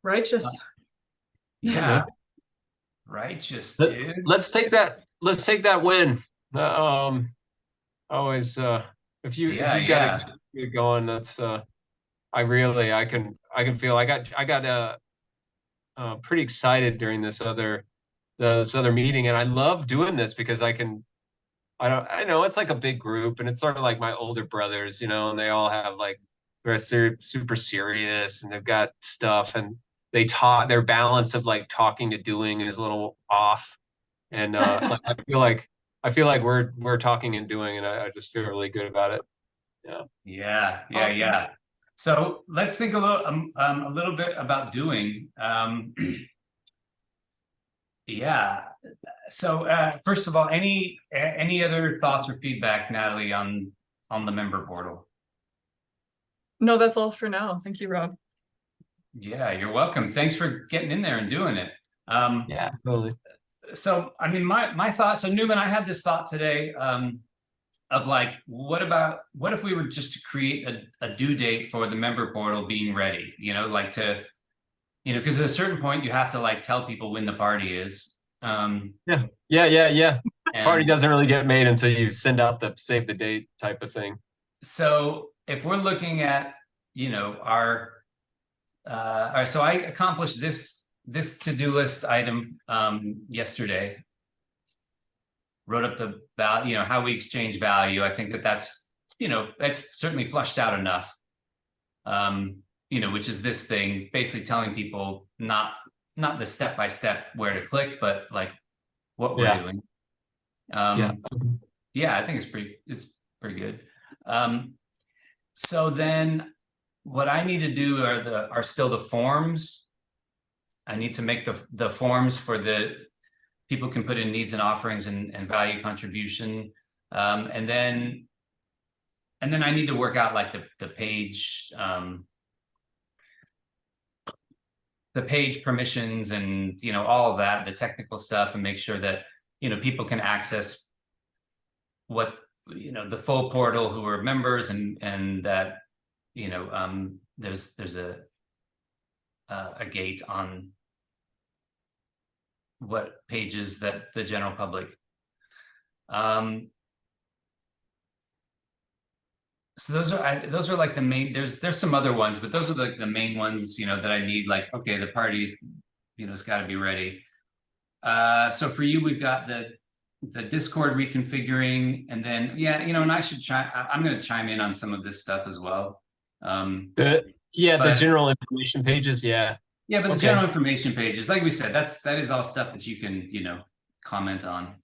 Righteous. Yeah, righteous, Let's dudes. take that. Let's take that win. Always, if you've got to Yeah. get going, that's I can feel I got pretty excited during this other meeting, and I love doing this because I know it's like a big group, and it's sort of like my older brothers, and they all have like they're super serious, and they've got stuff, and they talk their balance of like talking to doing is a little off, and like I feel like we're talking and doing, and I just feel really good about it. Yeah. Awesome. Yeah. So let's think a little bit about doing. Yeah. So first of all, any other thoughts or feedback, Natalie, on the member portal? No, that's all for now. Thank you, Rob. Yeah, you're welcome. Thanks for getting in there and doing it. Yeah, totally. So I mean, my thought. So Newman, I had this thought today. Of like, what if we were just to create a due date for the member portal being ready, like because at a certain point you have to like tell people when the party is. Yeah. Party And doesn't really get made until you send out the save the date type of thing. so if we're looking at, our all right, so I accomplished this to-do list item yesterday. Wrote up the value, how we exchange value. I think that's certainly flushed out enough. Which is this thing, basically telling people not the step-by-step where to click, but like what we're doing. Yeah, I think it's pretty good. So then what I need to do are still the forms. I need to make the forms for the people can put in needs and offerings and value contribution. And then I need to work out like the page, permissions and, all of that, the technical stuff, and make sure that, people can access what, the full portal who are members, and that, there's a gate on what pages that the general public. So those are like the main. There's some other ones, but those are like the main ones, that I need. Like, okay, the party, it's got to be ready. So for you, we've got the Discord reconfiguring, and then yeah, and I should I'm going to chime in on some of this stuff as well. The but general information pages, yeah, but the Okay. general information pages, like we said, that is all stuff that you can comment on.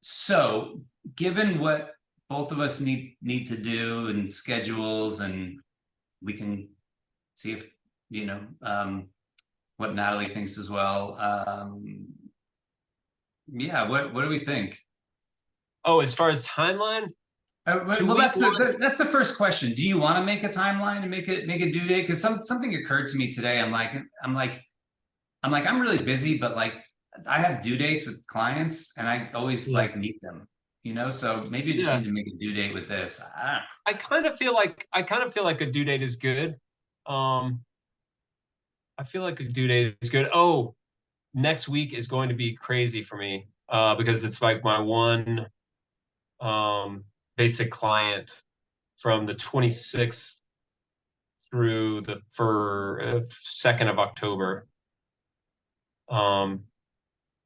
So given what both of us need to do and schedules, and we can see if what Natalie thinks as well. Yeah, what do we think? Oh, as far as timeline, Well, that's the first question. Do you want to make a timeline and make a due date? Because something occurred to me today. I'm really busy, but like I have due dates with clients, and I always like meet them. So maybe you just need to make a due date with this. I kind of feel like a due date is good. I feel like a due date is good. Oh, next week is going to be crazy for me because it's like my one basic client from the 26th through the 2nd of October.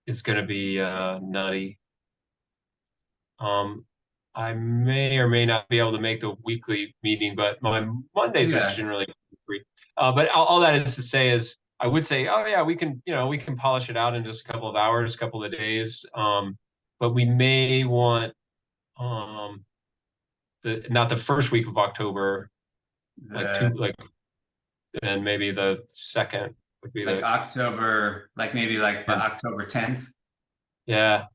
It's going to be nutty. I may or may not be able to make the weekly meeting, but my Mondays are generally free. But all that is to say is, I would say, oh yeah, we can polish it out in just a couple of hours, couple of days. But we may want not the first week of October, and maybe the second would be like October, like maybe like October 10th. Yeah.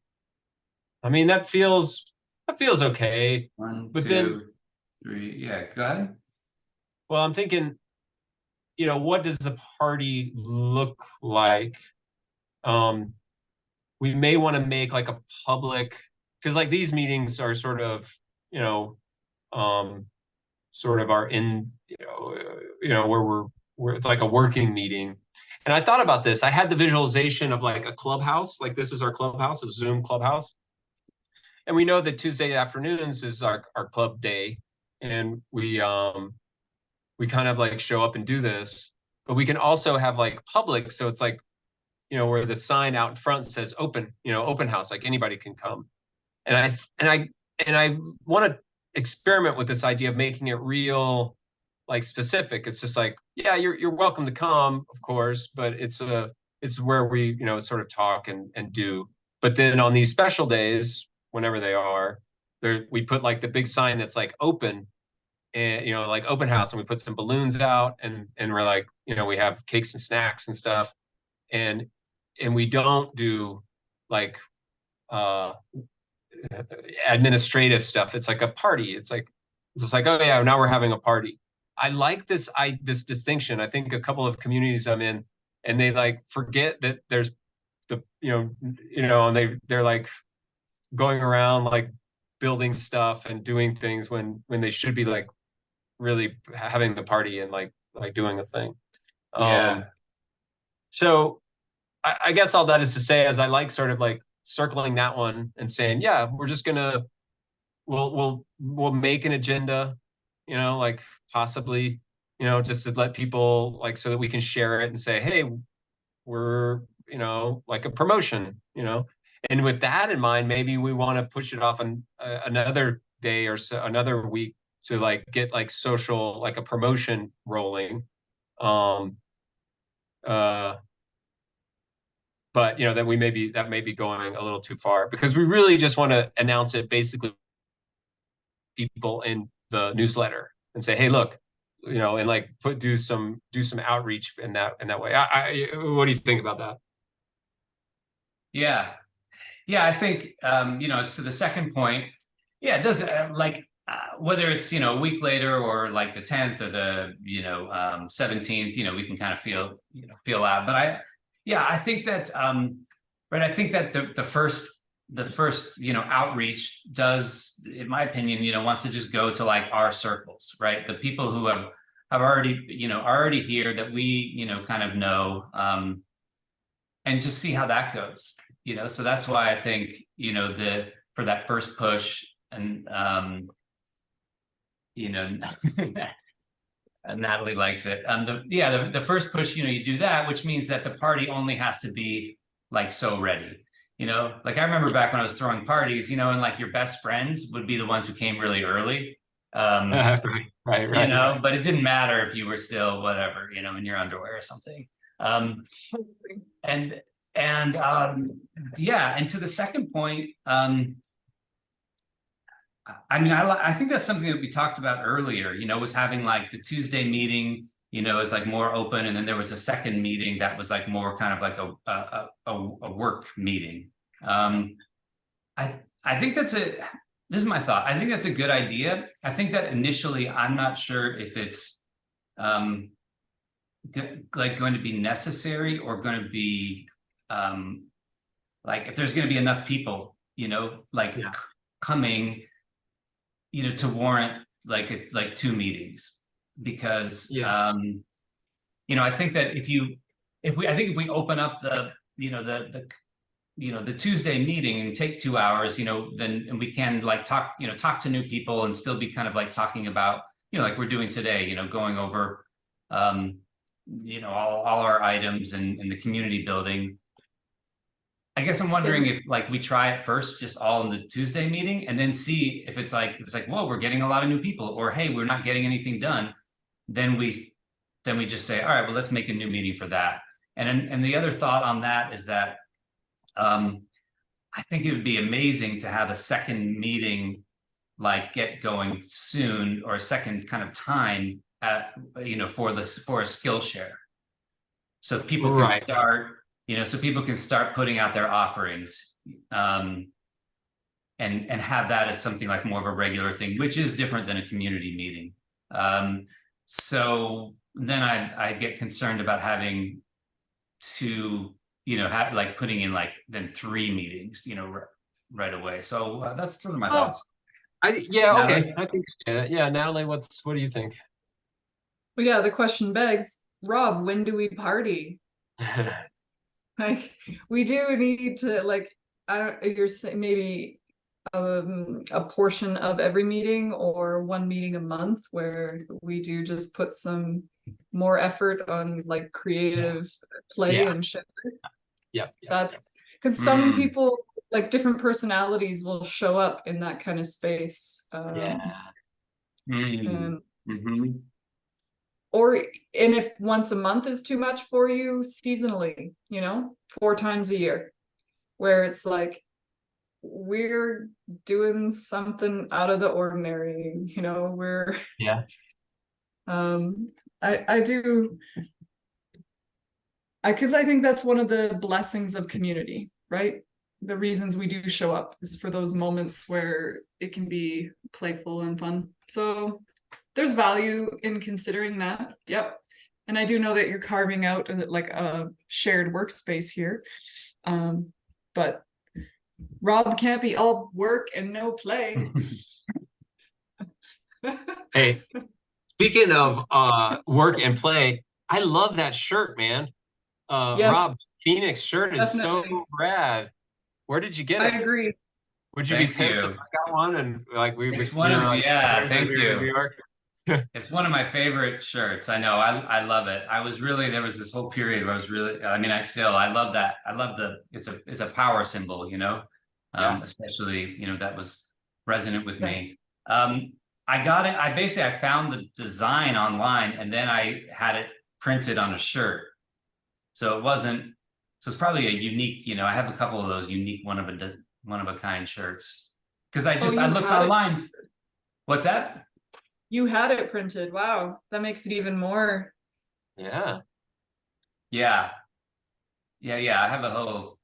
I mean, that feels okay. 1, but 2, then 3. Yeah, go ahead. Well, I'm thinking, what does the party look like? We may want to make like a public, because like these meetings are sort of, are in, where it's like a working meeting. And I thought about this. I had the visualization of like a clubhouse, like this is our clubhouse, a Zoom clubhouse. And we know that Tuesday afternoons is our club day. And we kind of like show up and do this, but we can also have like public. So it's like, where the sign out in front says open, open house, like anybody can come. And I want to experiment with this idea of making it real, like specific. It's just like, yeah, you're welcome to come, of course, but it's where we, sort of talk and do. But then on these special days, whenever they are, we put like the big sign that's like open, and like open house, and we put some balloons out, and we're like, we have cakes and snacks and stuff, and we don't do like administrative stuff. It's like a party. It's just like, oh yeah, now we're having a party. I like this distinction. I think a couple of communities I'm in, and they like forget that there's the and they're like going around like building stuff and doing things when they should be like really having the party and like doing a thing. Yeah. So I guess all that is to say, as I like sort of like circling that one and saying, yeah, we're just gonna we'll make an agenda, like possibly, just to let people like, so that we can share it and say, hey, we're like a promotion, and with that in mind, maybe we want to push it off on another day or so, another week, to like get like social, like a promotion rolling. But that may be going a little too far, because we really just want to announce it basically people in the newsletter and say, hey, look, and like do some outreach in that way. What do you think about that? Yeah, I think so the second point, yeah, it does whether it's a week later or like the 10th or the 17th, we can kind of feel out. But I think that I think that the first outreach does, in my opinion, wants to just go to like our circles, right? The people who have already here that we kind of know, and just see how that goes. So that's why I think for that first push, and Natalie likes it. The first push, you do that, which means that the party only has to be like so ready. You know, like I remember back when I was throwing parties, you know, and like your best friends would be the ones who came really early. You know, but it didn't matter if you were still whatever, you know, in your underwear or something. And yeah, and to the second point, I mean, I think that's something that we talked about earlier, you know, was having like the Tuesday meeting, you know, is like more open, and then there was a second meeting that was like more kind of like a work meeting. I think that's this is my thought. I think that's a good idea. I think that initially I'm not sure if it's like going to be necessary or going to be like if there's going to be enough people, you know, like coming, you know, to warrant like 2 meetings, because you know, I think that if we open up the, you know, the Tuesday meeting and take 2 hours, you know, then and we can like talk to new people and still be kind of like talking about, you know, like we're doing today, you know, going over you know, all our items and the community building. I guess I'm wondering if like we try it first, just all in the Tuesday meeting, and then see if it's like, whoa, we're getting a lot of new people, or hey, we're not getting anything done. Then we just say, all right, well, let's make a new meeting for that. And the other thought on that is that I think it would be amazing to have a second meeting, like get going soon, or a second kind of time at, you know, for a skill share. So people can start, you know, so people can start putting out their offerings, and have that as something like more of a regular thing, which is different than a community meeting. So then I get concerned about having to, you know, have like putting in like then 3 meetings, you know, right away. So that's sort of my thoughts. Okay. I think Natalie, what do you think? Well, yeah, the question begs, Rob, when do we party? Like, we do need to, like, I don't, you're saying maybe a portion of every meeting, or 1 meeting a month where we do just put some more effort on like creative play and shit. That's because some people, like different personalities, will show up in that kind of space. And if once a month is too much for you, seasonally, you know, 4 times a year, where it's like we're doing something out of the ordinary, you know, we're I do, because I think that's one of the blessings of community, right? The reasons we do show up is for those moments where it can be playful and fun. So there's value in considering that. Yep. And I do know that you're carving out like a shared workspace here. But Rob can't be all work and no play. Hey, speaking of work and play, I love that shirt, man. Yes, Rob, Phoenix shirt is definitely so rad. Where did you get it? I agree. Would you be pissed if I got one and like it's one of like, thank you. New York? It's one of my favorite shirts. I know. I love it. There was this whole period where I was really, I mean, I love that. I love it's a power symbol, you know, especially, you know, that was resonant with me. I got it. I found the design online, and then I had it printed on a shirt. So it's probably a unique, you know, I have a couple of those unique one of a kind shirts. Cause I looked online. What's that? You had it printed. Wow. That makes it even more. Yeah. I have a whole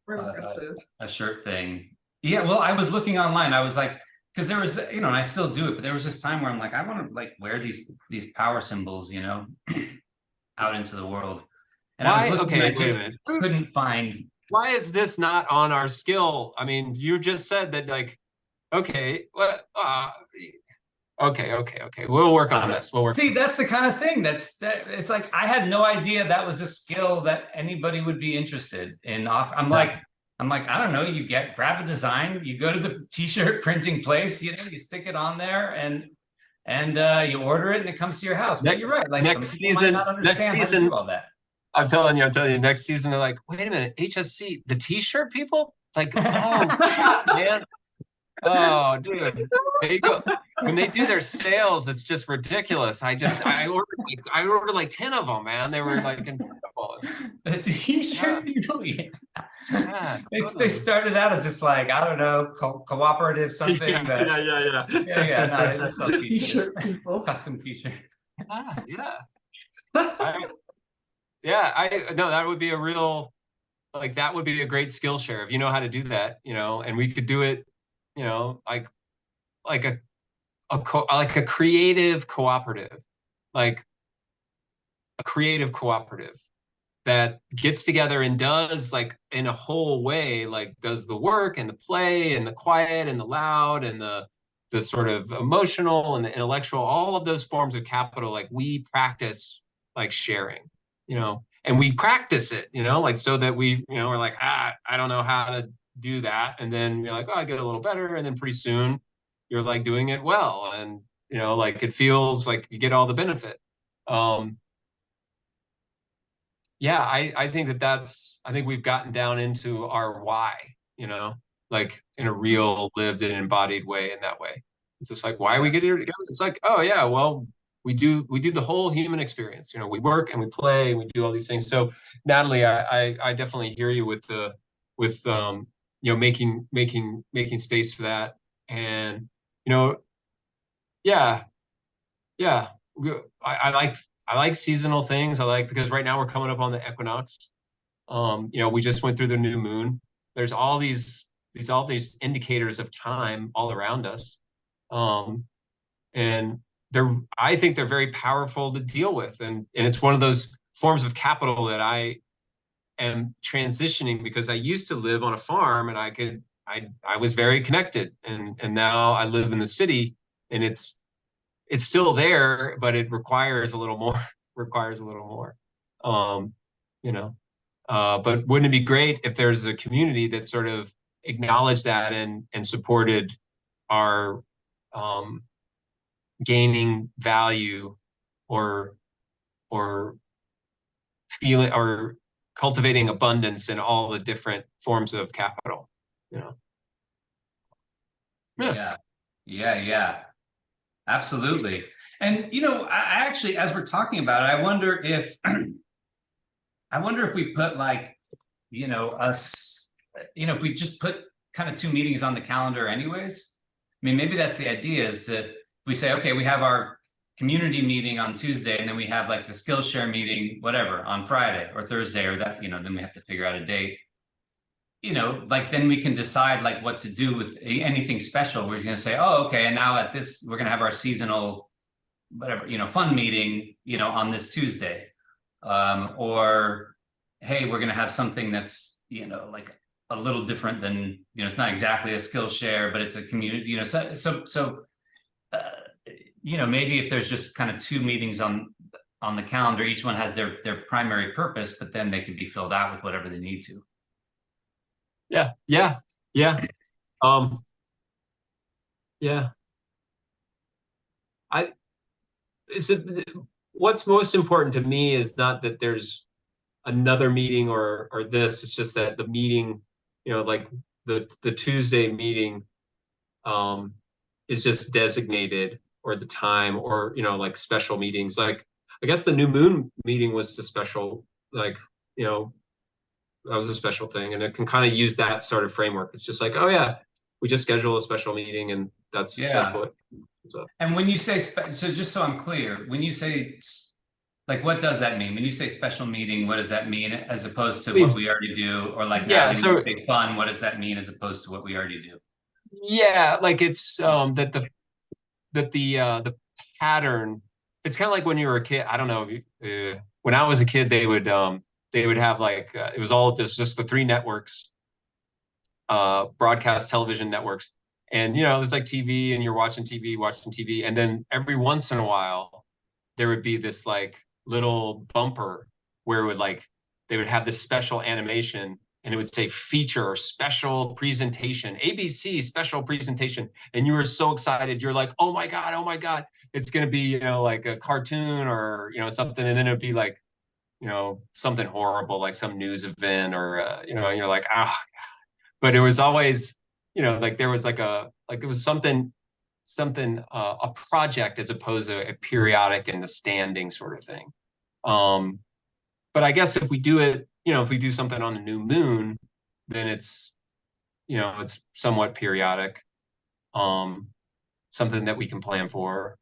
a shirt thing. Yeah. Well, I was looking online. I was like, because there was, you know, and I still do it, but there was this time where I'm like, I want to like wear these power symbols, you know, out into the world. And I was looking, I just couldn't find. Why is this not on our skill? I mean, you just said that, like, okay, well, okay. We'll work on this. See, that's the kind of thing it's like, I had no idea that was a skill that anybody would be interested in. I'm like, I don't know, grab a design, you go to the t-shirt printing place, you know, you stick it on there and you order it and it comes to your house. But you're right. Like next season, how to do all that. I'm telling you, next season, they're like, wait a minute, HSC, the t-shirt people? Like, oh man. Oh, dude, they go when they do their sales, it's just ridiculous. I ordered like 10 of them, man. They were like incredible. The t-shirt people, yeah. Yeah, They totally. started out as just like, I don't know, cooperative something. Yeah, But yeah. No, they just sell t-shirts, T-shirt people. custom t-shirts. Yeah. No, that would be a real, like, that would be a great skill share if you know how to do that, and we could do it, like like a creative cooperative, like a creative cooperative that gets together and does, like, in a whole way, like does the work and the play and the quiet and the loud and the sort of emotional and the intellectual, all of those forms of capital, like we practice, like sharing, and we practice it, like, so that we're like, I don't know how to do that. And then you're like, oh, I get a little better. And then pretty soon you're like doing it well. And, like it feels like you get all the benefit. Yeah, I think I think we've gotten down into our why, like in a real lived and embodied way in that way. It's just like, why we get here together? It's like, oh yeah, well, we do the whole human experience. We work and we play and we do all these things. So Natalie, I definitely hear you with making space for that. And, yeah, yeah. I like seasonal things. Because right now we're coming up on the equinox. We just went through the new moon. There's all these indicators of time all around us. And I think they're very powerful to deal with. And it's one of those forms of capital that I am transitioning, because I used to live on a farm and I was very connected. And now I live in the city, and it's still there, but it requires a little more, um, but wouldn't it be great if there's a community that sort of acknowledged that and supported our gaining value, or feeling, or cultivating abundance in all the different forms of capital, Yeah. Absolutely. And, I actually, as we're talking about it, I wonder if we put, like, us, if we just put kind of 2 meetings on the calendar anyways. I mean, maybe that's the idea, is that we say, okay, we have our community meeting on Tuesday, and then we have like the Skillshare meeting, whatever, on Friday or Thursday, or that, then we have to figure out a date. Like, then we can decide like what to do with anything special. We're going to say, oh, okay, and now at this, we're going to have our seasonal, whatever, fun meeting, on this Tuesday. Or, hey, we're going to have something that's, like a little different than, it's not exactly a Skillshare, but it's a community, maybe if there's just kind of 2 meetings on the calendar, each one has their primary purpose, but then they can be filled out with whatever they need to. Yeah. Yeah. What's most important to me is not that there's another meeting or this. It's just that the meeting, like the Tuesday meeting, is just designated, or the time, or like special meetings. Like, I guess the new moon meeting was the special, like, that was a special thing, and it can kind of use that sort of framework. It's just like, oh yeah, we just schedule a special meeting, and that's what. And when you say so just so I'm clear, when you say, like, what does that mean when you say special meeting? What does that mean, as opposed to what we already do? Or like, when you say fun, what does that mean as opposed to what we already do? Yeah, like, it's that the pattern. It's kind of like when you were a kid. I don't know, when I was a kid, they would have, like, it was all just the 3 networks, broadcast television networks. And, there's like TV, and you're watching TV. And then every once in a while, there would be this like little bumper where it would, like, they would have this special animation, and it would say feature or special presentation, ABC special presentation. And you were so excited. You're like, oh my God, it's going to be, like a cartoon or, something. And then it would be like, something horrible, like some news event, or, and you're like, ah. but it was always, like there was like it was something, a project as opposed to a periodic and a standing sort of thing. But I guess if we do it, if we do something on the new moon, then it's, it's somewhat periodic, something that we can plan for.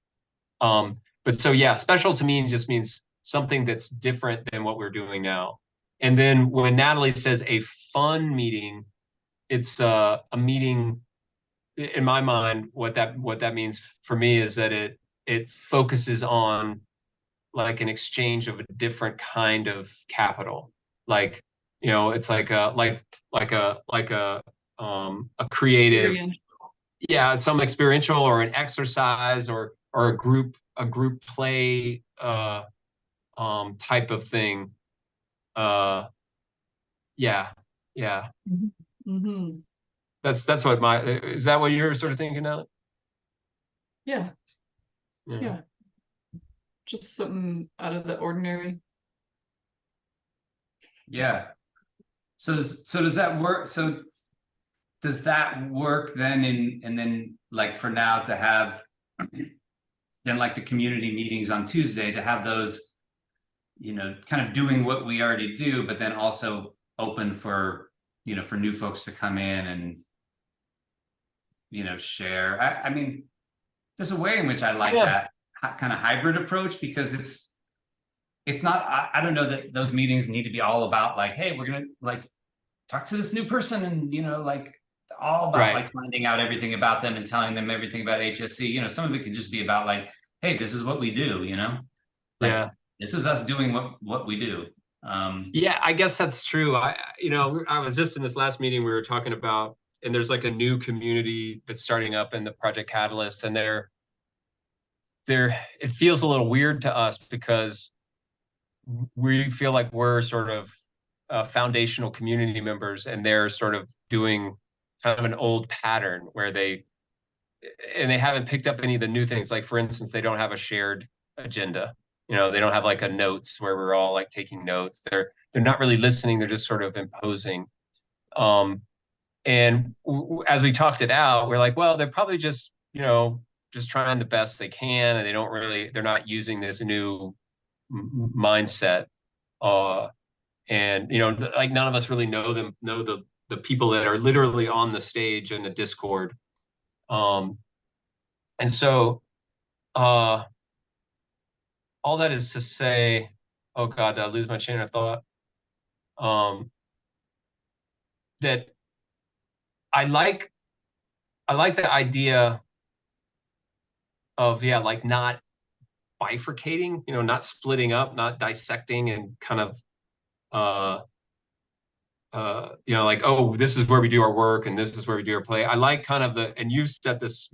But so yeah, special to me just means something that's different than what we're doing now. And then when Natalie says a fun meeting, it's a meeting, in my mind, what that means for me is that it focuses on like an exchange of a different kind of capital. Like, it's like a creative, yeah, some experiential or an exercise or a group play type of thing. Yeah. Mm-hmm. That's what is that what you're sort of thinking of? Yeah. Just something out of the ordinary. Yeah. So does that work? So does that work then and then like for now to have then like the community meetings on Tuesday to have those, kind of doing what we already do, but then also open for, for new folks to come in and, share. I mean, there's a way in which I like that kind of hybrid approach because it's not, I don't know that those meetings need to be all about like, hey, we're going to like talk to this new person and, like all about like finding out everything about them and telling them everything about HSC. Some of it can just be about like, hey, this is what we do, like, this is us doing what we do. Yeah, I guess that's true. I was just in this last meeting we were talking about, and there's like a new community that's starting up in the Project Catalyst, and it feels a little weird to us because we feel like we're sort of foundational community members, and they're sort of doing kind of an old pattern where they haven't picked up any of the new things. Like, for instance, they don't have a shared agenda. They don't have like a notes where we're all like taking notes. They're not really listening. They're just sort of imposing. And as we talked it out, we're like, well, they're probably just, just trying the best they can. And they're not using this new mindset. And, like none of us really know the people that are literally on the stage in the Discord. And so, all that is to say, oh God, did I lose my chain of thought? That I like the idea of, like not bifurcating, not splitting up, not dissecting and kind of, like, oh, this is where we do our work and this is where we do our play. I like kind of and you set this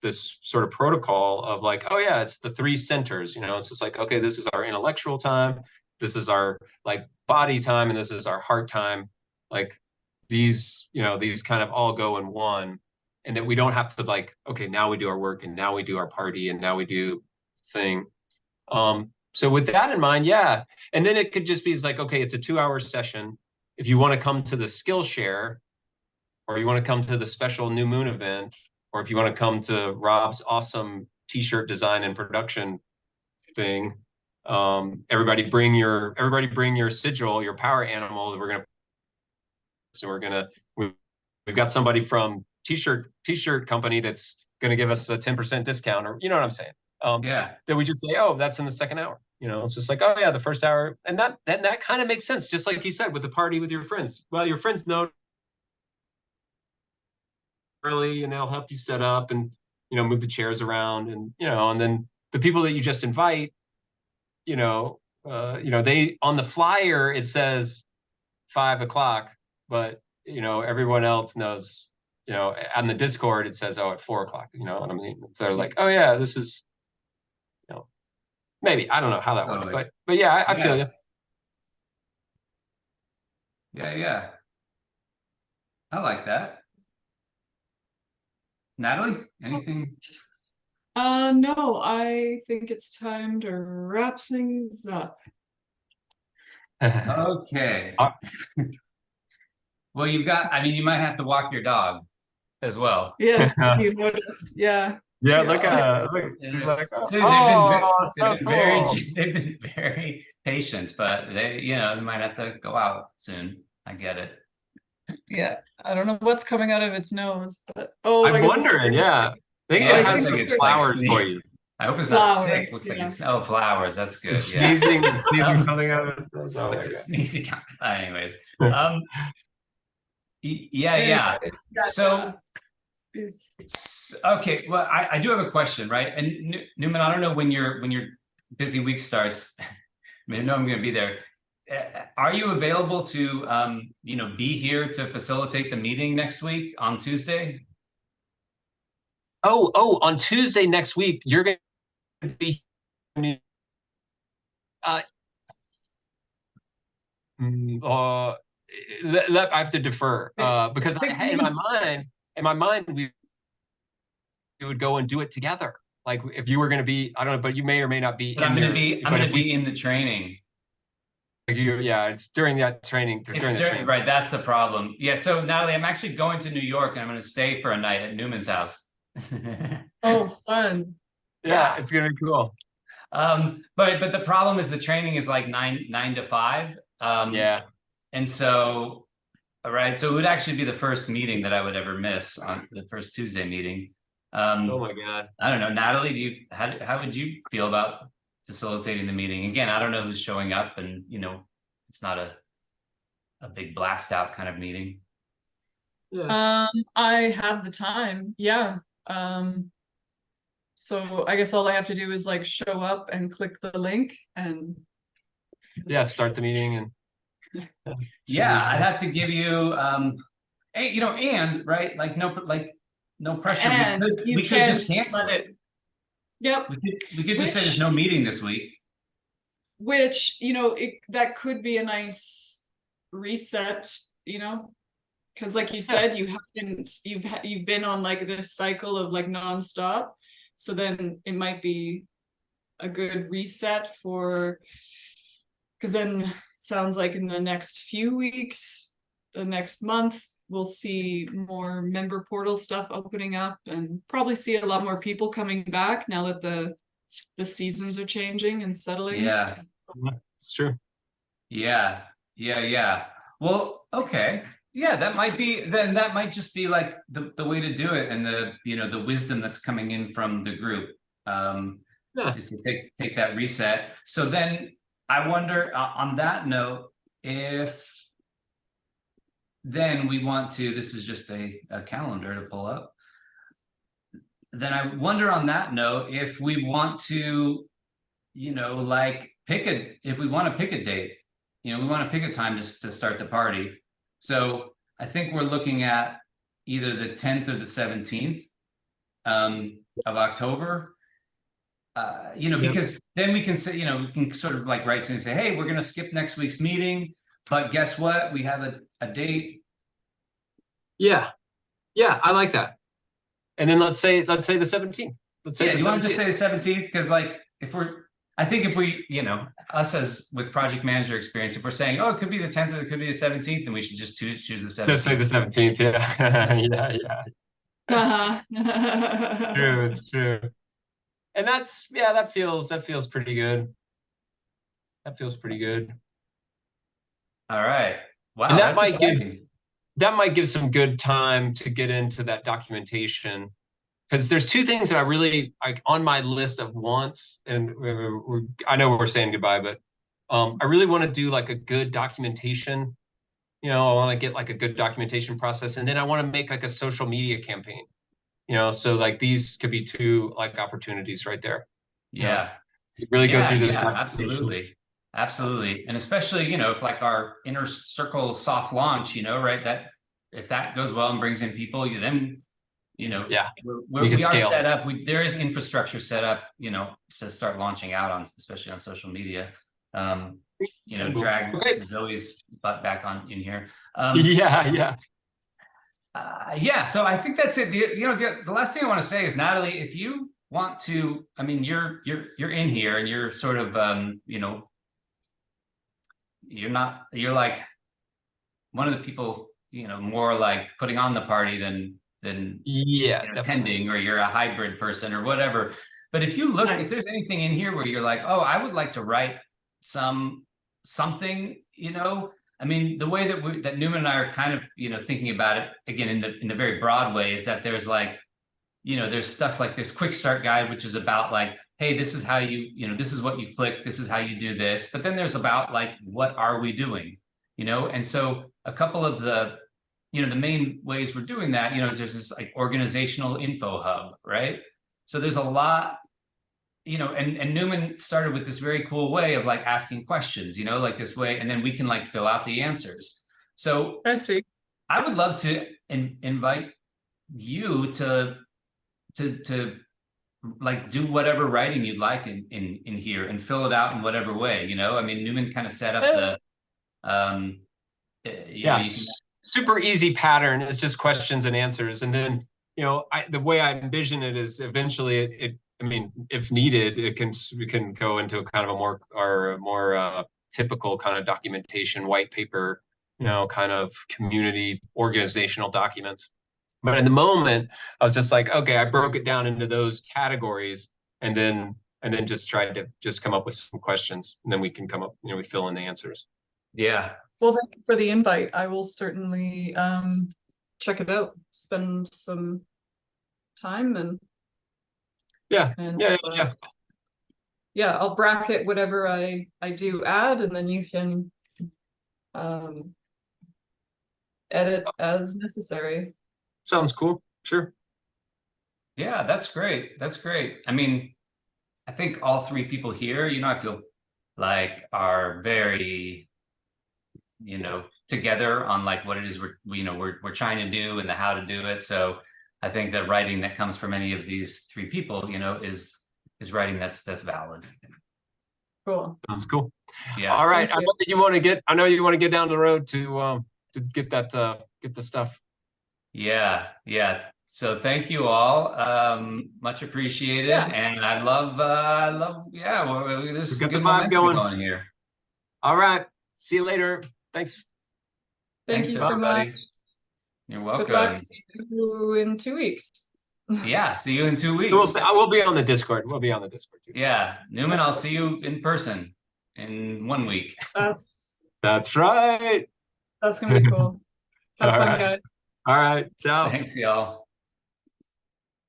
this sort of protocol of like, oh yeah, it's the three centers, it's just like, okay, this is our intellectual time, this is our like body time, and this is our heart time. Like these kind of all go in one, and that we don't have to like, okay, now we do our work and now we do our party and now we do thing. So with that in mind, yeah. And then it could just be like, okay, it's a 2-hour session. If you want to come to the Skillshare, or you want to come to the special New Moon event, or if you want to come to Rob's awesome t-shirt design and production thing, everybody bring your sigil, your power animal. We've got somebody from t-shirt company that's going to give us a 10% discount, or you know what I'm saying? That we just say, oh, that's in the second hour. It's just like, oh yeah, the first hour, and that kind of makes sense. Just like you said, with the party with your friends. Well, your friends know early, and they'll help you set up and move the chairs around, and and then the people that you just invite, they on the flyer it says 5 o'clock, but everyone else knows. On the Discord it says, oh, at 4 o'clock. You know what I mean? So they're like, oh yeah, this is. Maybe I don't know how that works, but yeah, I feel you. Yeah. I like that. Natalie, anything? No, I think it's time to wrap things up. Okay. Well, Well, you've got, I mean, you might have to walk your dog as well. Yes, you noticed. Yeah. Yeah, Yeah. look, And she's like, so oh, they've so been very, cool. they've been very patient, but they, you know, they might have to go out soon. I get it. Yeah. I don't know what's coming out of its nose, but oh, I I'm guess it's wondering, yeah. I think Yeah, it I it looks has think like some it's it's like flowers for sneeze. you. I hope it's not flowers. sick. Looks like Yeah. it's, oh, flowers. That's good. It's Yeah. sneezing Um, something out of its nose. it's Oh like my a god. sneezy. Anyways, Anyway, yeah. So, is okay. Well, I do have a question, right? And Newman, I don't know when your busy week starts. I mean, I know I'm going to be there. Are you available to, you know, be here to facilitate the meeting next week on Tuesday? Oh, on Tuesday next week, you're going to be. Uh, I have to defer because in my mind, we would go and do it together. Like if you were going to be, I don't know, but you may or may not be But in I'm going to there. be, I'm But going if to we, be in the training. yeah, it's during that training. It's during, right. That's the problem. Yeah. So Natalie, I'm actually going to New York and I'm going to stay for a night at Newman's house. oh fun. Yeah, it's gonna be cool. But the problem is the training is like nine to 5. Yeah. And so, all right. So it would actually be the first meeting that I would ever miss, on the first Tuesday meeting. Oh my God. I don't know, Natalie, how would you feel about facilitating the meeting? Again, I don't know who's showing up, and you know, it's not a big blast out kind of meeting. Yeah. I have the time. Yeah. So I guess all I have to do is like show up and click the link and Yeah, start the meeting and Yeah, I'd have to give you you know, and right, like no pressure. and you We could can just cancel let it. Yep. We could just say there's no meeting this week. Which, you know, that could be a nice reset, you know, because like you said, you've been on like this cycle of like nonstop. So then it might be a good reset because then it sounds like in the next few weeks, the next month, we'll see more member portal stuff opening up and probably see a lot more people coming back now that the seasons are changing and settling. Yeah. It's true. Yeah. Well, okay. Yeah, that might just be like the way to do it, and the, you know, the wisdom that's coming in from the group is to take that reset. So then I wonder, on that note, if then we want to, this is just a calendar to pull up. Then I wonder on that note, if we want to, you know, like if we want to pick a date, you know, we want to pick a time to start the party. So I think we're looking at either the 10th or the 17th of October. You know, because then we can say, you know, we can sort of like write something and say, hey, we're going to skip next week's meeting, but guess what? We have a date. Yeah, I like that. And then let's say the 17th. Let's say you want to just say the 17th, because like I think if we, you know, us as with project manager experience, if we're saying, oh, it could be the 10th or it could be the 17th, then we should just choose the 17th. Just say the 17th. Yeah. Uh-huh. True, it's true. And that feels pretty good. That feels pretty good. All right. Wow. And that might give some good time to get into that documentation, because there's two things that I really like on my list of wants, and I know we're saying goodbye, but I really want to do like a good documentation. You know, I want to get like a good documentation process, and then I want to make like a social media campaign. You know, so like these could be two like opportunities right there. Yeah. Really go through this. Yeah, absolutely. And especially, you know, if like our inner circle soft launch, you know, right, that if that goes well and brings in people, then, you know, we are set up. There is infrastructure set up, you know, to start launching out on, especially on social media. You know, drag Zoe's butt back on in here. So I think that's it. The last thing I want to say is, Natalie, if you want to, I mean, you're in here and you're sort of, you know, you're like one of the people more like putting on the party than Yeah, attending, or you're a hybrid person or whatever. But if you look, Nice. if there's anything in here where you're like, oh, I would like to write something, I mean, the way that Newman and I are kind of, thinking about it again in the very broad way is that there's like, there's stuff like this quick start guide, which is about like, hey, this is how this is what you click, this is how you do this. But then there's about like, what are we doing? And so a couple of the, the main ways we're doing that, there's this like organizational info hub, right? So there's a lot, and Newman started with this very cool way of like asking questions, like this way, and then we can like fill out the answers. So I see. I would love to invite you to like do whatever writing you'd like in here and fill it out in whatever way, I mean, Newman kind of set up the yeah, super easy pattern. It's just questions and answers. And then, the way I envision it is eventually I mean, if needed, we can go into a kind of a more typical kind of documentation, white paper, kind of community organizational documents. But in the moment, I was just like, okay, I broke it down into those categories, and then just tried to just come up with some questions, and then we can come up, we fill in the answers. Yeah. Well, thank you for the invite. I will certainly check it out, spend some time and yeah, I'll bracket whatever I do add, and then you can edit as necessary. Sounds cool. Sure. Yeah, that's great. That's great. I mean, I think all three people here, I feel like are very, together on like what it is we're trying to do and the how to do it. So I think that writing that comes from any of these three people, is writing that's valid. Cool. Sounds cool. Yeah. All right. I know that you want to get. I know you want to get down the road to get that get the stuff. Yeah. So thank you all. Much appreciated. Yeah. And I love. Yeah. Well, there's We've got good the vibe momentum going here. All right. See you later. Thanks. Thank Thanks, you so everybody. much. You're Good welcome. luck. See you in 2 weeks. Yeah. See you in 2 weeks. I will be on the Discord. We'll be on the Discord too. Yeah. Newman, I'll see you in person in 1 week. That's right. That's gonna be cool. Have fun, guys. All right. Ciao. Thanks, y'all.